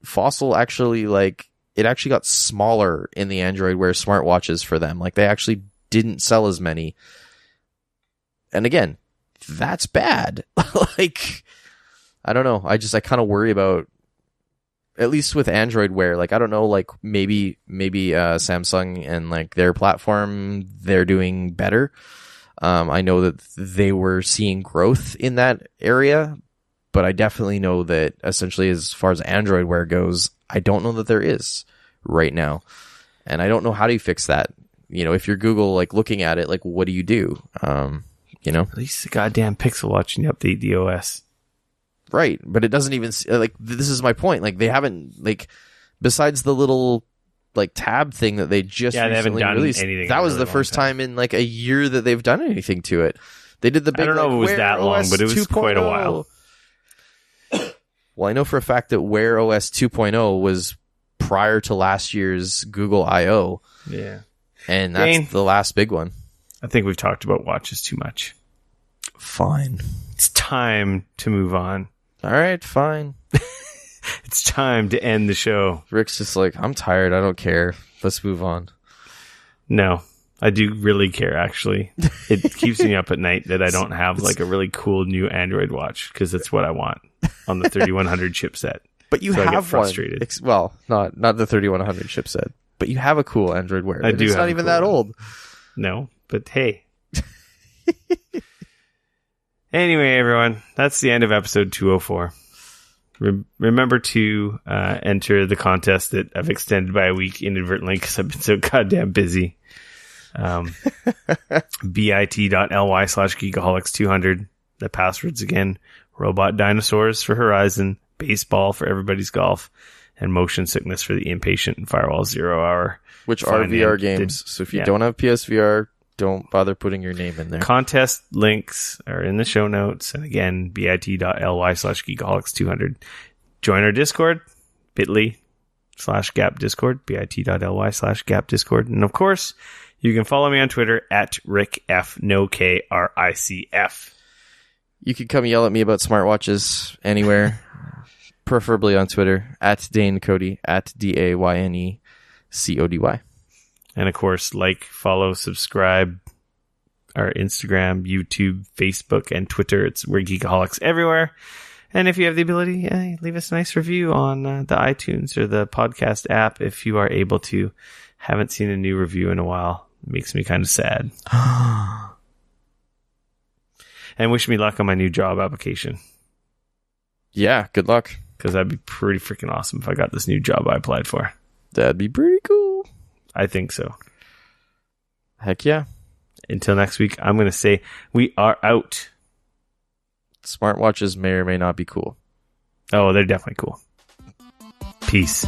[SPEAKER 2] Fossil actually, like, it actually got smaller in the Android Wear smartwatches for them. Like, they actually didn't sell as many. And again, that's bad. Like, I don't know. I kind of worry about, at least with Android Wear, like, I don't know, like, maybe Samsung and like their platform, they're doing better. I know that they were seeing growth in that area, but I definitely know that essentially as far as Android Wear goes, I don't know that there is right now. And I don't know how do you fix that. You know, if you're Google, like, looking at it, like, what do? You know?
[SPEAKER 1] At least the goddamn Pixel Watch and you update the OS.
[SPEAKER 2] Right, but it doesn't even, like, this is my point. Like, they haven't, like, besides the little, like, tab thing that they just recently released, that was the first time in, like, a year that they've done anything to it. They did the big,
[SPEAKER 1] I don't know if it was that long, but it was quite a while.
[SPEAKER 2] Well, I know for a fact that Wear OS 2.0 was prior to last year's Google I/O.
[SPEAKER 1] Yeah.
[SPEAKER 2] And that's the last big one.
[SPEAKER 1] I think we've talked about watches too much.
[SPEAKER 2] Fine.
[SPEAKER 1] It's time to move on.
[SPEAKER 2] All right, fine.
[SPEAKER 1] It's time to end the show.
[SPEAKER 2] Rick's just like, I'm tired. I don't care. Let's move on.
[SPEAKER 1] No, I do really care, actually. It keeps me up at night that I don't have like a really cool new Android watch because that's what I want on the 3100 chipset.
[SPEAKER 2] But you
[SPEAKER 1] so
[SPEAKER 2] have
[SPEAKER 1] I get frustrated.
[SPEAKER 2] One. Well, not the 3100 chipset, but you have a cool Android Wear.
[SPEAKER 1] I do.
[SPEAKER 2] It's not even that old.
[SPEAKER 1] No, but hey. Anyway, everyone, that's the end of episode 204. Remember to enter the contest that I've extended by a week inadvertently because I've been so goddamn busy. bit.ly/Geekoholics200. The passwords again: robot dinosaurs for Horizon, baseball for everybody's golf, and motion sickness for the impatient and Firewall 0 Hour.
[SPEAKER 2] Which are VR games. So if you don't have PSVR, don't bother putting your name in there.
[SPEAKER 1] Contest links are in the show notes. And again, bit.ly/Geekoholics200. Join our Discord, bit.ly/Gap Discord, bit.ly/Gap Discord. And of course, you can follow me on Twitter at RickF, no KRICF.
[SPEAKER 2] You can come yell at me about smartwatches anywhere, preferably on Twitter, at Dane Cody, at DAYNECODY.
[SPEAKER 1] And of course, like, follow, subscribe, our Instagram, YouTube, Facebook, and Twitter. We're Geekoholics everywhere. And if you have the ability, leave us a nice review on the iTunes or the podcast app if you are able to. Haven't seen a new review in a while. It makes me kind of sad. And wish me luck on my new job application.
[SPEAKER 2] Yeah, good luck.
[SPEAKER 1] Because that'd be pretty freaking awesome if I got this new job I applied for.
[SPEAKER 2] That'd be pretty cool.
[SPEAKER 1] I think so.
[SPEAKER 2] Heck yeah.
[SPEAKER 1] Until next week, I'm going to say we are out.
[SPEAKER 2] Smartwatches may or may not be cool.
[SPEAKER 1] Oh, they're definitely cool. Peace.